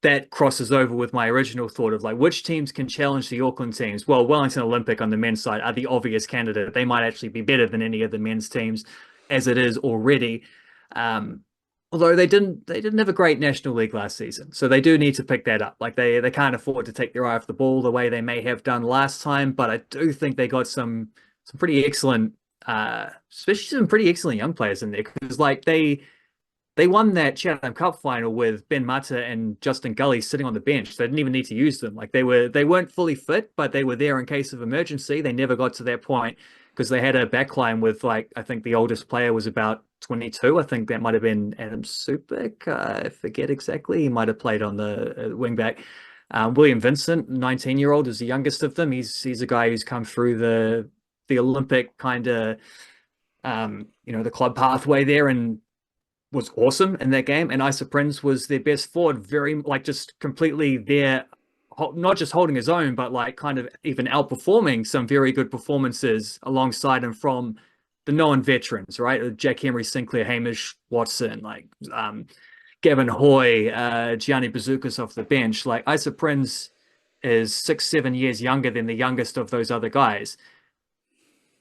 that crosses over with my original thought of like which teams can challenge the Auckland teams. Well, Wellington Olympic on the men's side are the obvious candidate. They might actually be better than any of the men's teams as it is already. Although they didn't have a great National League last season, so they do need to pick that up. Like they can't afford to take their eye off the ball the way they may have done last time. But I do think they got some pretty excellent, especially some pretty excellent young players in there, because like they won that Chatham Cup final with Ben Mata and Justin Gully sitting on the bench. They didn't even need to use them. Like they weren't fully fit, but they were there in case of emergency. They never got to that point because they had a backline with like I think the oldest player was about 22. I think that might have been Adam Supik. I forget exactly. He might have played on the wing back. William Vincent, 19-year-old, is the youngest of them. He's a guy who's come through the Olympic kind of the club pathway there and was awesome in that game. And Isa Prinz was their best forward, very like just completely there, not just holding his own, but like kind of even outperforming some very good performances alongside him from the known veterans, right? Jack Henry, Sinclair, Hamish, Watson, like Gavin Hoy, Gianni Bazookas off the bench. Like Isa Prinz is 6-7 years younger than the youngest of those other guys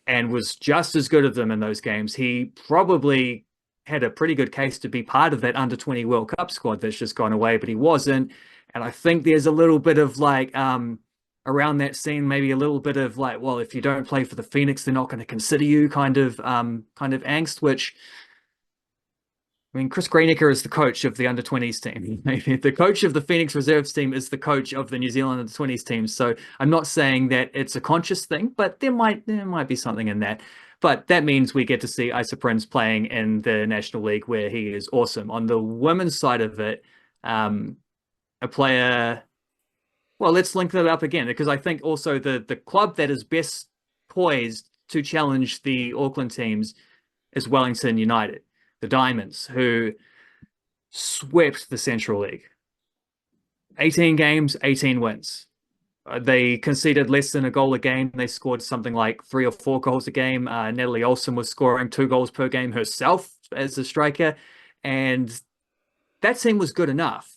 and was just as good as them in those games. He probably had a pretty good case to be part of that under-20 World Cup squad that's just gone away, but he wasn't. And I think there's a little bit of like around that scene, maybe a little bit of like, well, if you don't play for the Phoenix, they're not going to consider you kind of angst, which I mean, Chris Greenacre is the coach of the under-20s team. Maybe the coach of the Phoenix reserves team is the coach of the New Zealand under-20s team. So I'm not saying that it's a conscious thing, but there might be something in that. But that means we get to see Isa Prinz playing in the National League where he is awesome. On the women's side of it, a player, well, let's link that up again, because I think also the club that is best poised to challenge the Auckland teams is Wellington United, the Diamonds, who swept the Central League. 18 games, 18 wins. They conceded less than a goal a game. They scored something like 3 or 4 goals a game. Natalie Olsen was scoring 2 goals per game herself as a striker. And that team was good enough.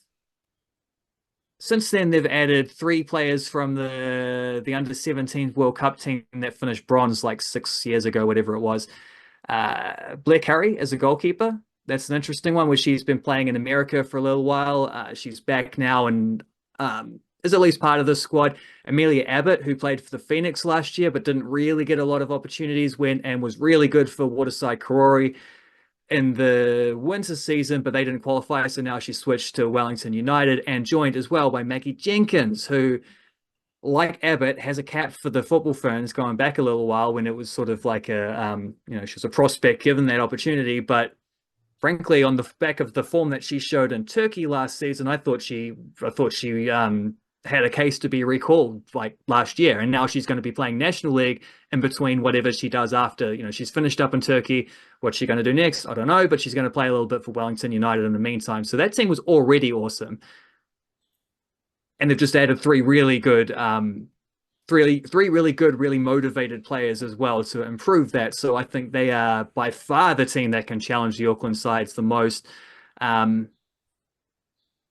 Since then, they've added 3 players from the under-17 World Cup team that finished bronze like 6 years ago, whatever it was. Blair Curry as a goalkeeper. That's an interesting one, where she's been playing in America for a little while. She's back now and is at least part of the squad. Amelia Abbott, who played for the Phoenix last year, but didn't really get a lot of opportunities, and was really good for Waterside Karori in the winter season, but they didn't qualify. So now she switched to Wellington United and joined as well by Maggie Jenkins, who like Abbott, has a cap for the Football Ferns going back a little while when it was sort of like she was a prospect given that opportunity. But frankly, on the back of the form that she showed in Turkey last season, I thought she had a case to be recalled like last year, and now she's going to be playing National League in between whatever she does after. She's finished up in Turkey. What's she going to do next? I don't know, but she's going to play a little bit for Wellington United in the meantime. So that team was already awesome, and they've just added three really good, really motivated players as well to improve that. So I think they are by far the team that can challenge the Auckland sides the most.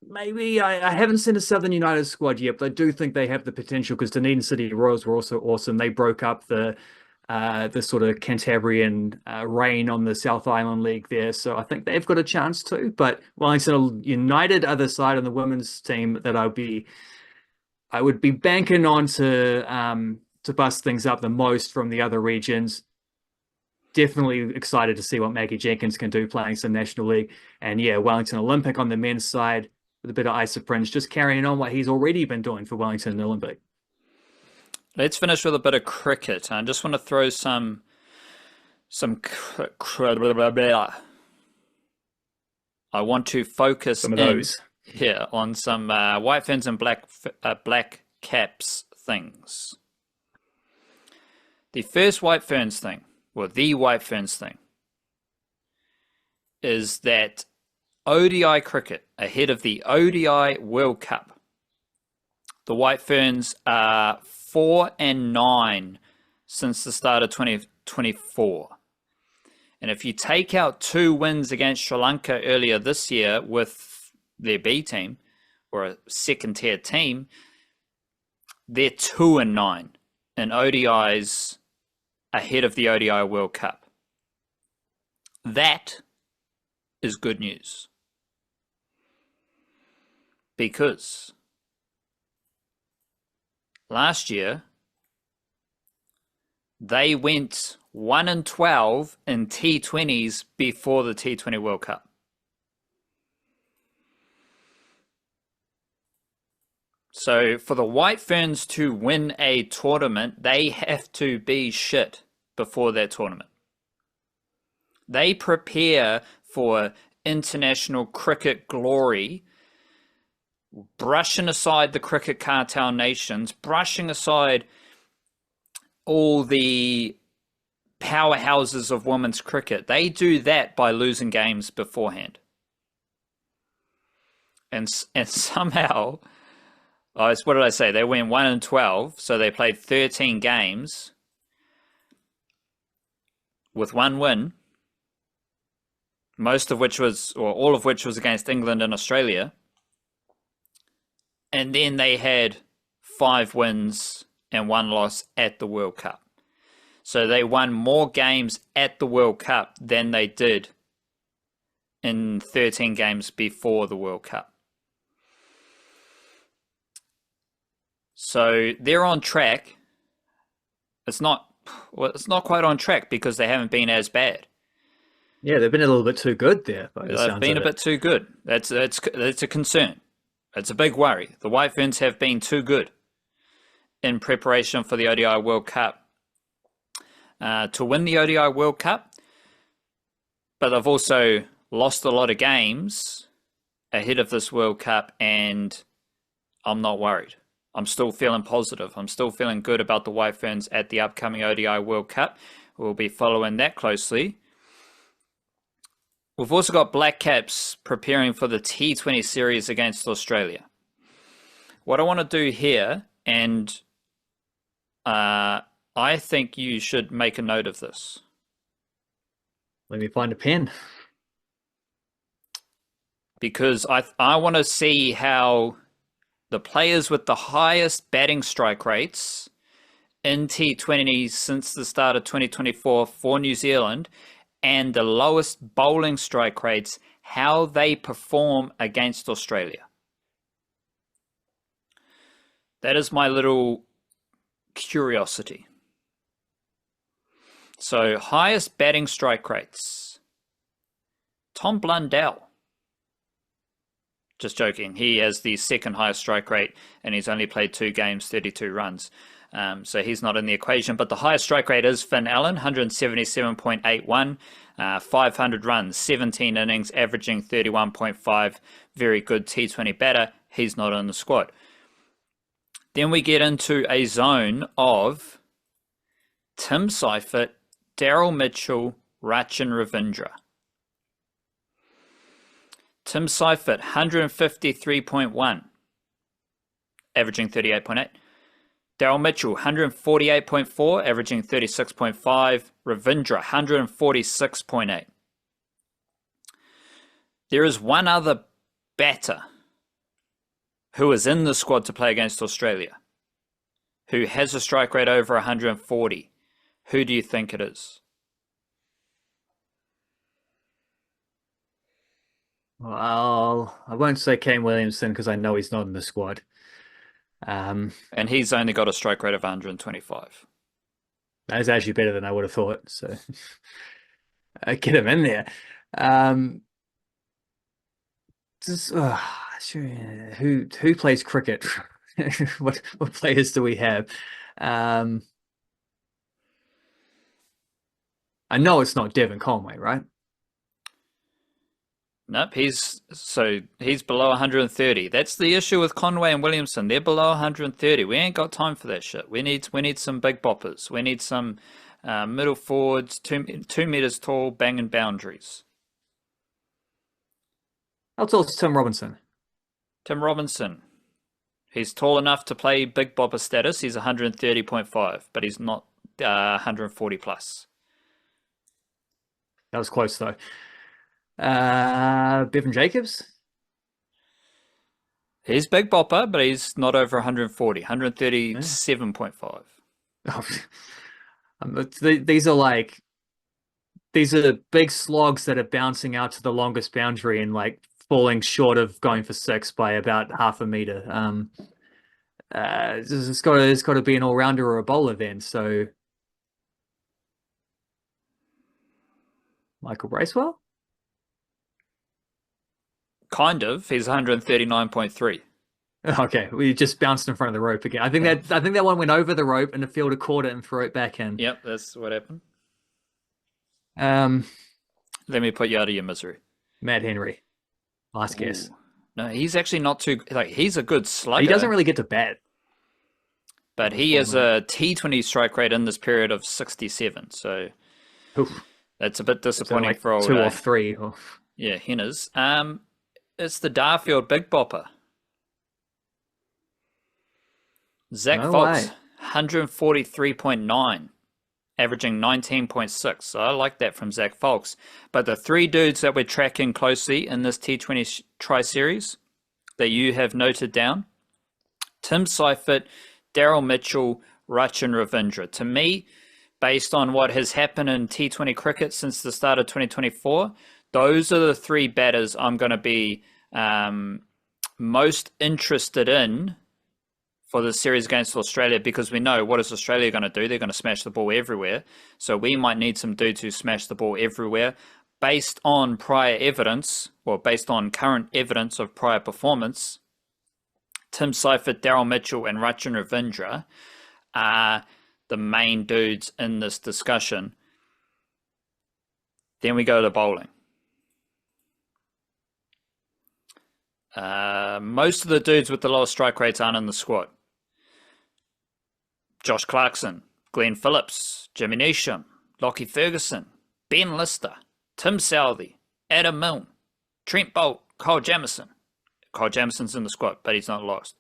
Maybe I haven't seen a Southern United squad yet, but I do think they have the potential because Dunedin City Royals were also awesome. They broke up the sort of Cantabrian reign on the South Island League there, so I think they've got a chance too. But Wellington United, other side on the women's team that I would be banking on to bust things up the most from the other regions. Definitely excited to see what Maggie Jenkins can do playing some National League. And yeah, Wellington Olympic on the men's side with a bit of Isa Prince, just carrying on what he's already been doing for Wellington Olympic. Let's finish with a bit of cricket. I just want to throw some I want to focus some of those here on some White Ferns and Black Caps things. The first White Ferns thing, or the White Ferns thing, is that ODI cricket ahead of the ODI World Cup. The White Ferns are 4-9 since the start of 2024. And if you take out 2 wins against Sri Lanka earlier this year with their B team, or a second tier team, they're 2-9 in ODIs ahead of the ODI World Cup. That is good news. Because last year, they went 1-12 in T20s before the T20 World Cup. So for the White Ferns to win a tournament, they have to be shit before that tournament. They prepare for international cricket glory, brushing aside the cricket cartel nations, brushing aside all the powerhouses of women's cricket. They do that by losing games beforehand. And somehow, what did I say? They went 1-12, so they played 13 games with 1 win, most of which was, or all of which was against England and Australia. And then they had 5 wins and 1 loss at the World Cup. So they won more games at the World Cup than they did in 13 games before the World Cup. So they're on track. It's not quite on track because they haven't been as bad. Yeah, they've been a little bit too good there. They've been a bit too good. That's a concern. It's a big worry. The White Ferns have been too good in preparation for the ODI World Cup to win the ODI World Cup, but they've also lost a lot of games ahead of this World Cup, and I'm not worried. I'm still feeling positive. I'm still feeling good about the White Ferns at the upcoming ODI World Cup. We'll be following that closely. We've also got Blackcaps preparing for the T20 series against Australia. What I want to do here, and I think you should make a note of this. Let me find a pen. Because I want to see how the players with the highest batting strike rates in T20 since the start of 2024 for New Zealand and the lowest bowling strike rates, how they perform against Australia. That is my little curiosity. So, highest batting strike rates. Tom Blundell. Just joking. He has the second highest strike rate, and he's only played 2 games, 32 runs. So he's not in the equation. But the highest strike rate is Finn Allen, 177.81, 500 runs, 17 innings, averaging 31.5. Very good T20 batter. He's not in the squad. Then we get into a zone of Tim Seifert, Daryl Mitchell, Rachin Ravindra. Tim Seifert, 153.1, averaging 38.8. Daryl Mitchell, 148.4, averaging 36.5. Ravindra, 146.8. There is one other batter who is in the squad to play against Australia, who has a strike rate over 140. Who do you think it is? Well, I won't say Kane Williamson because I know he's not in the squad. And he's only got a strike rate of 125. That is actually better than I would have thought. So get him in there. Sure, who plays cricket? What players do we have? I know it's not Devon Conway, right? Nope, he's below 130. That's the issue with Conway and Williamson. They're below 130. We ain't got time for that shit. We need some big boppers. We need some middle forwards, 2 meters tall, banging boundaries. How tall is Tim Robinson? Tim Robinson. He's tall enough to play big bopper status. He's 130.5, but he's not 140 plus. That was close though. Bevan Jacobs? He's big bopper, but he's not over 140, 137.5. These are big slogs that are bouncing out to the longest boundary and like falling short of going for 6 by about half a meter. It's got to be an all-rounder or a bowler then. So Michael Bracewell? Kind of. He's 139.3. Okay, we just bounced in front of the rope again. I think that one went over the rope and the fielder caught it and threw it back in. Yep, that's what happened. Let me put you out of your misery. Matt Henry. Last guess. No, he's actually not too he's a good slugger. He doesn't really get to bat. But he has a T20 strike rate in this period of 67. So that's a bit disappointing like for old 2 off 3. Yeah, Henners. It's the Darfield Big Bopper. Zach Fox, 143.9, averaging 19.6. So I like that from Zach Fox. But the 3 dudes that we're tracking closely in this T20 tri-series that you have noted down, Tim Seifert, Daryl Mitchell, Rachin Ravindra. To me, based on what has happened in T20 cricket since the start of 2024, those are the 3 batters I'm going to be most interested in for the series against Australia, because we know what is Australia going to do. They're going to smash the ball everywhere. So we might need some dudes who smash the ball everywhere based on prior evidence, or based on current evidence of prior performance. Tim Seifert, Daryl Mitchell, and Rachin Ravindra are the main dudes in this discussion. Then we go to bowling. Most of the dudes with the lowest strike rates aren't in the squad. Josh Clarkson, Glenn Phillips, Jimmy Neesham, Lockie Ferguson, Ben Lister, Tim Southey, Adam Milne, Trent Bolt, Kyle Jamieson. Kyle Jamieson's in the squad, but he's not lost.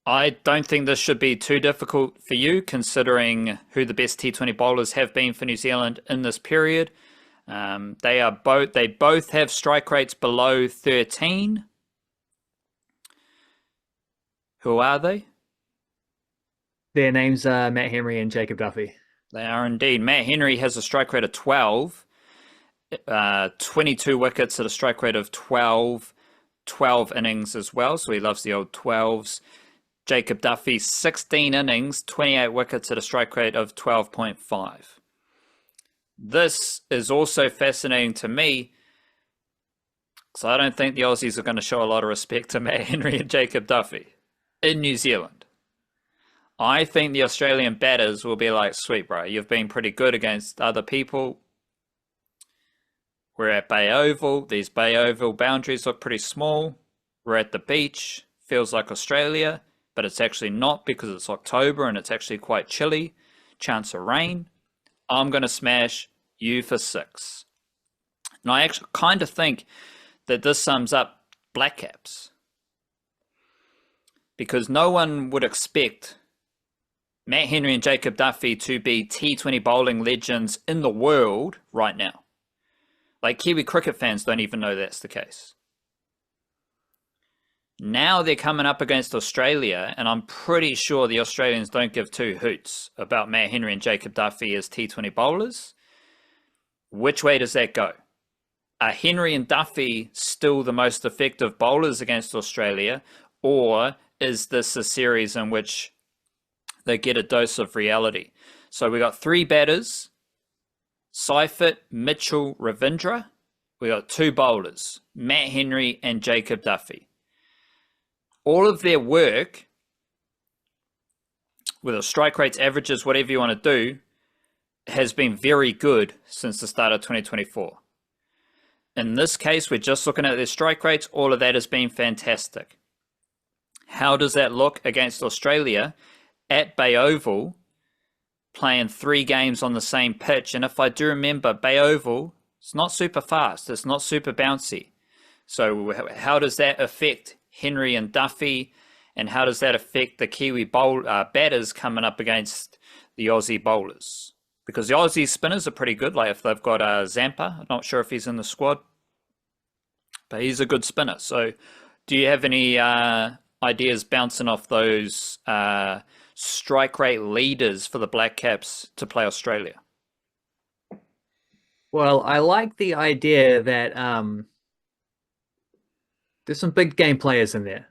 I don't think this should be too difficult for you, considering who the best T20 bowlers have been for New Zealand in this period. They both have strike rates below 13. Who are they? Their names are Matt Henry and Jacob Duffy. They are indeed. Matt Henry has a strike rate of 12, 22 wickets at a strike rate of 12 innings as well, so he loves the old 12s. Jacob Duffy, 16 innings, 28 wickets at a strike rate of 12.5. This is also fascinating to me So I don't think the Aussies are going to show a lot of respect to Matt Henry and Jacob Duffy in New Zealand. I think the Australian batters will be like, sweet, bro, you've been pretty good against other people. We're at Bay Oval. These Bay Oval boundaries look pretty small. We're at the beach. Feels like Australia, but it's actually not because it's October and it's actually quite chilly. Chance of rain. I'm going to smash you for 6. And I actually kind of think that this sums up Blackcaps. Because no one would expect Matt Henry and Jacob Duffy to be T20 bowling legends in the world right now. Like, Kiwi cricket fans don't even know that's the case. Now they're coming up against Australia, and I'm pretty sure the Australians don't give two hoots about Matt Henry and Jacob Duffy as T20 bowlers. Which way does that go? Are Henry and Duffy still the most effective bowlers against Australia, or is this a series in which they get a dose of reality? So we got 3 batters: Seifert, Mitchell, Ravindra. We got 2 bowlers, Matt Henry and Jacob Duffy. All of their work, whether strike rates, averages, whatever you want to do, has been very good since the start of 2024. In this case, we're just looking at their strike rates. All of that has been fantastic. How does that look against Australia at Bay Oval, playing 3 games on the same pitch? And if I do remember, Bay Oval, it's not super fast. It's not super bouncy. So how does that affect Henry and Duffy? And how does that affect the Kiwi batters coming up against the Aussie bowlers? Because the Aussie spinners are pretty good. Like if they've got Zampa, I'm not sure if he's in the squad, but he's a good spinner. So do you have any ideas bouncing off those strike rate leaders for the Blackcaps to play Australia? Well, I like the idea that there's some big game players in there.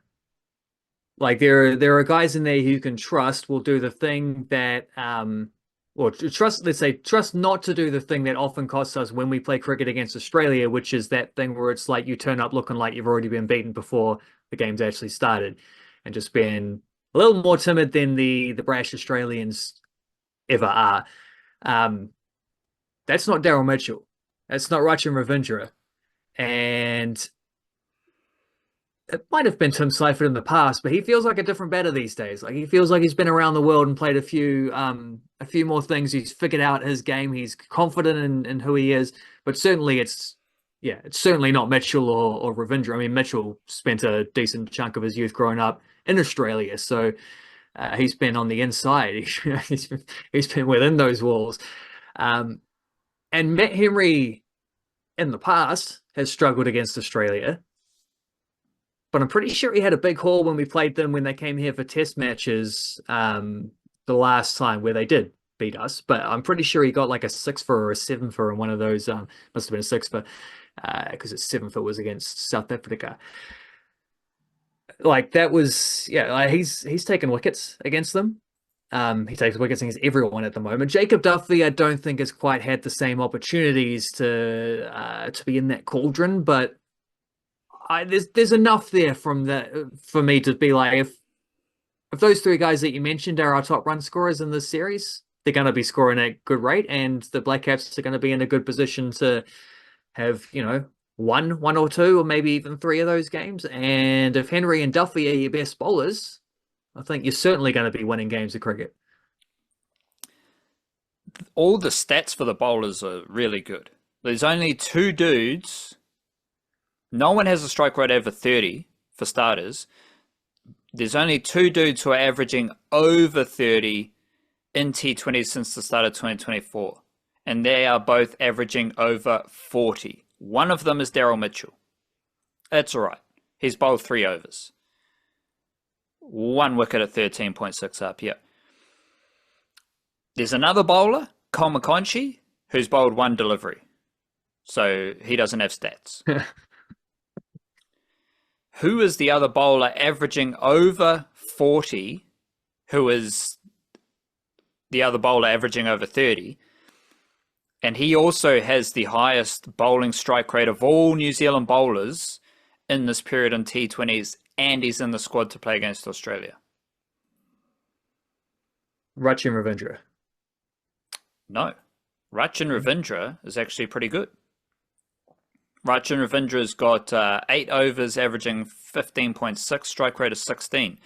Like there are guys in there who you can trust will do the thing that or trust, let's say, trust not to do the thing that often costs us when we play cricket against Australia, which is that thing where it's like you turn up looking like you've already been beaten before the game's actually started, and just being a little more timid than the brash Australians ever are. That's not Daryl Mitchell. That's not Rachin Ravindra. And it might have been Tim Seifert in the past, but he feels like a different batter these days. Like he feels like he's been around the world and played a few more things. He's figured out his game. He's confident in who he is. But certainly it's certainly not Mitchell or Ravindra. I mean, Mitchell spent a decent chunk of his youth growing up in Australia, so he's been on the inside. He's been within those walls. And Matt Henry in the past has struggled against Australia. But I'm pretty sure he had a big haul when we played them when they came here for test matches the last time, where they did beat us. But I'm pretty sure he got like a 6 for or a 7 for in one of those. Must have been a 6 for, because his 7 for was against South Africa. Like that was, he's taken wickets against them. He takes wickets against everyone at the moment. Jacob Duffy, I don't think has quite had the same opportunities to be in that cauldron, but there's enough there from that for me to be like, if those 3 guys that you mentioned are our top run scorers in this series, they're going to be scoring at a good rate, and the Blackcaps are going to be in a good position to have, one or 2 or maybe even 3 of those games. And if Henry and Duffy are your best bowlers, I think you're certainly going to be winning games of cricket. All the stats for the bowlers are really good. There's only 2 dudes. No one has a strike rate over 30 for starters. There's only 2 dudes who are averaging over 30 in T20 since the start of 2024. And they are both averaging over 40. One of them is Daryl Mitchell. That's all right. He's bowled 3 overs. 1 wicket at 13.6 up, yeah. There's another bowler, Callum McCowatt, who's bowled 1 delivery. So he doesn't have stats. Who is the other bowler averaging over 40? Who is the other bowler averaging over 30? And he also has the highest bowling strike rate of all New Zealand bowlers in this period in T20s, and he's in the squad to play against Australia. Rachin Ravindra. No. Rachin Ravindra is actually pretty good. Rachin Ravindra's got 8 overs, averaging 15.6, strike rate of 16.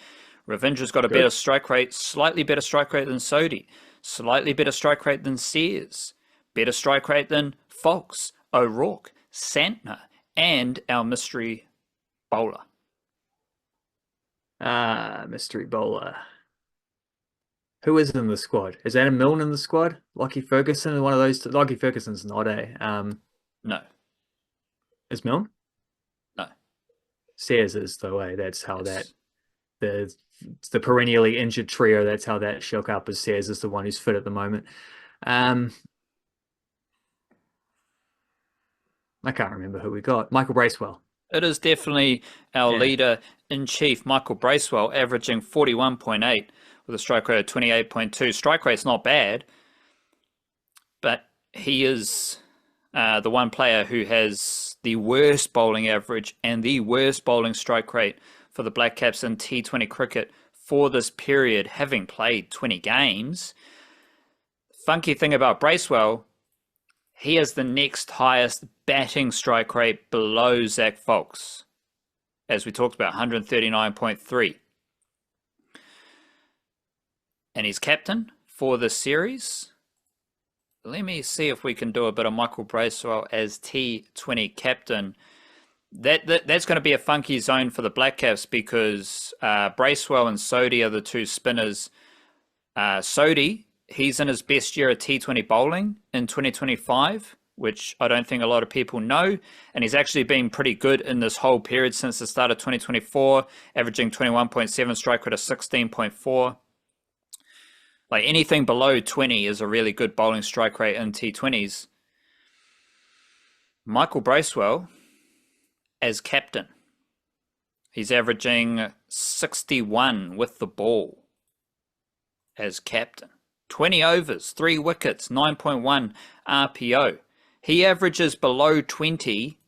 Ravindra's got a better strike rate, slightly better strike rate than Sodhi, slightly better strike rate than Sears, better strike rate than Fox, O'Rourke, Santner, and our mystery bowler. Mystery bowler. Who is in the squad? Is Adam Milne in the squad? Lockie Ferguson, one of those. Lockie Ferguson's not No. Is Milne? No. Sears is the way. That's how Yes. the perennially injured trio. That's how that shook up. As Sears is the one who's fit at the moment. I can't remember who we got. Michael Bracewell. It is definitely our leader-in-chief, Michael Bracewell, averaging 41.8 with a strike rate of 28.2. Strike rate's not bad, but he is the one player who has the worst bowling average and the worst bowling strike rate for the Blackcaps in T20 cricket for this period, having played 20 games. Funky thing about Bracewell, he has the next highest batting strike rate below Zach Fox, as we talked about, 139.3. And he's captain for the series. Let me see if we can do a bit of Michael Bracewell as T20 captain. That's going to be a funky zone for the Blackcaps because Bracewell and Sodhi are the two spinners. Sodhi, he's in his best year at T20 bowling in 2025, which I don't think a lot of people know. And he's actually been pretty good in this whole period since the start of 2024, averaging 21.7, strike rate of 16.4. Like anything below 20 is a really good bowling strike rate in T20s. Michael Bracewell as captain. He's averaging 61 with the ball as captain. 20 overs, 3 wickets, 9.1 RPO. He averages below 20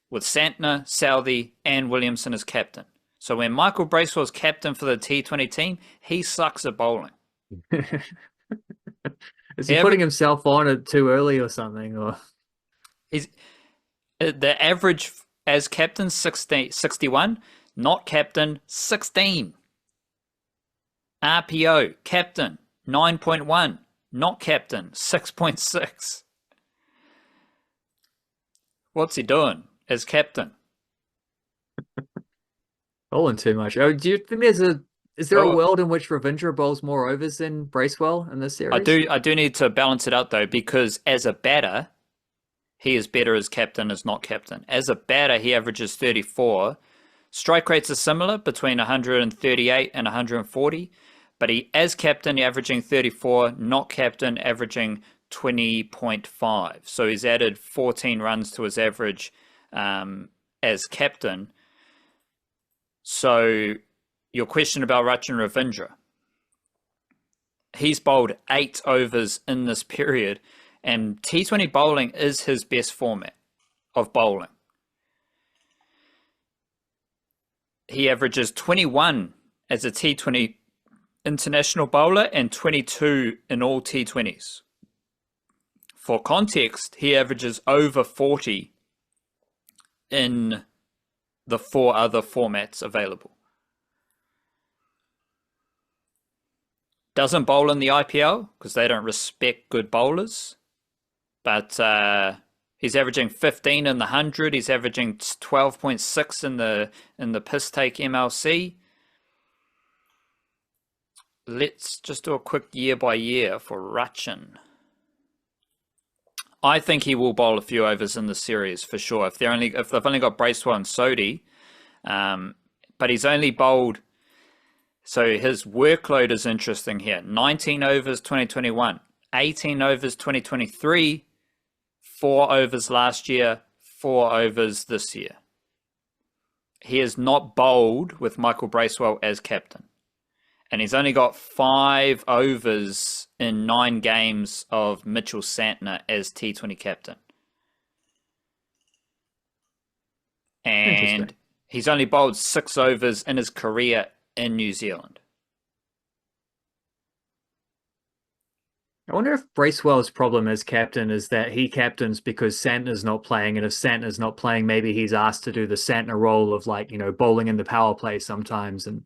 with Santner, Southey, and Williamson as captain. So when Michael Bracewell's captain for the T20 team, he sucks at bowling. Is he putting himself on it too early or something? Or he's the average as captain 61, not captain 16. RPO captain 9.1, not captain 6.6. What's he doing as captain? bowling too much. Oh, do you think is there a world in which Ravindra bowls more overs than Bracewell in this series? I do need to balance it out though, because as a batter, he is better as captain as not captain. As a batter, he averages 34. Strike rates are similar between 138 and 140, but as captain, he's averaging 34, not captain, averaging 20.5. So he's added 14 runs to his average as captain. So your question about Rachin Ravindra. He's bowled 8 overs in this period, and T20 bowling is his best format of bowling. He averages 21 as a T20 international bowler and 22 in all T20s. For context, he averages over 40 in the 4 other formats available. Doesn't bowl in the IPL because they don't respect good bowlers. But he's averaging 15 in the 100. He's averaging 12.6 in the piss take MLC. Let's just do a quick year by year for Rachin. I think he will bowl a few overs in the series for sure. If they've only got Bracewell and Sodhi, but he's only bowled. So his workload is interesting here. 19 overs 2021, 18 overs 2023, 4 overs last year, 4 overs this year. He has not bowled with Michael Bracewell as captain. And he's only got 5 overs in 9 games of Mitchell Santner as T20 captain. And he's only bowled 6 overs in his career in New Zealand. I wonder if Bracewell's problem as captain is that he captains because Santner's not playing, and if Santner's not playing, maybe he's asked to do the Santner role of, like, bowling in the power play sometimes, and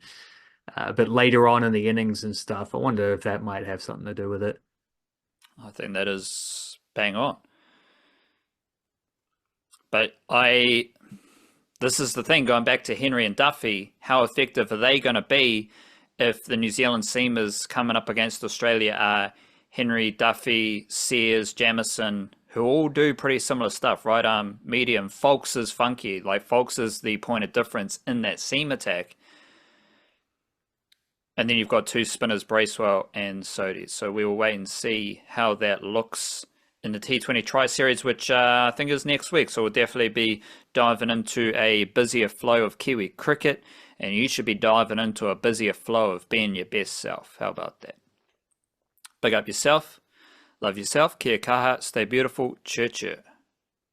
a bit later on in the innings and stuff. I wonder if that might have something to do with it. I think that is bang on. But this is the thing, going back to Henry and Duffy, how effective are they going to be if the New Zealand seamers coming up against Australia are Henry, Duffy, Sears, Jamieson, who all do pretty similar stuff, right arm, medium. Foulkes is funky. Like, Foulkes is the point of difference in that seam attack. And then you've got 2 spinners, Bracewell and Sodhi. So we will wait and see how that looks in the T20 Tri-Series, which I think is next week. So we'll definitely be diving into a busier flow of Kiwi cricket. And you should be diving into a busier flow of being your best self. How about that? Big up yourself. Love yourself. Kia kaha. Stay beautiful. Church.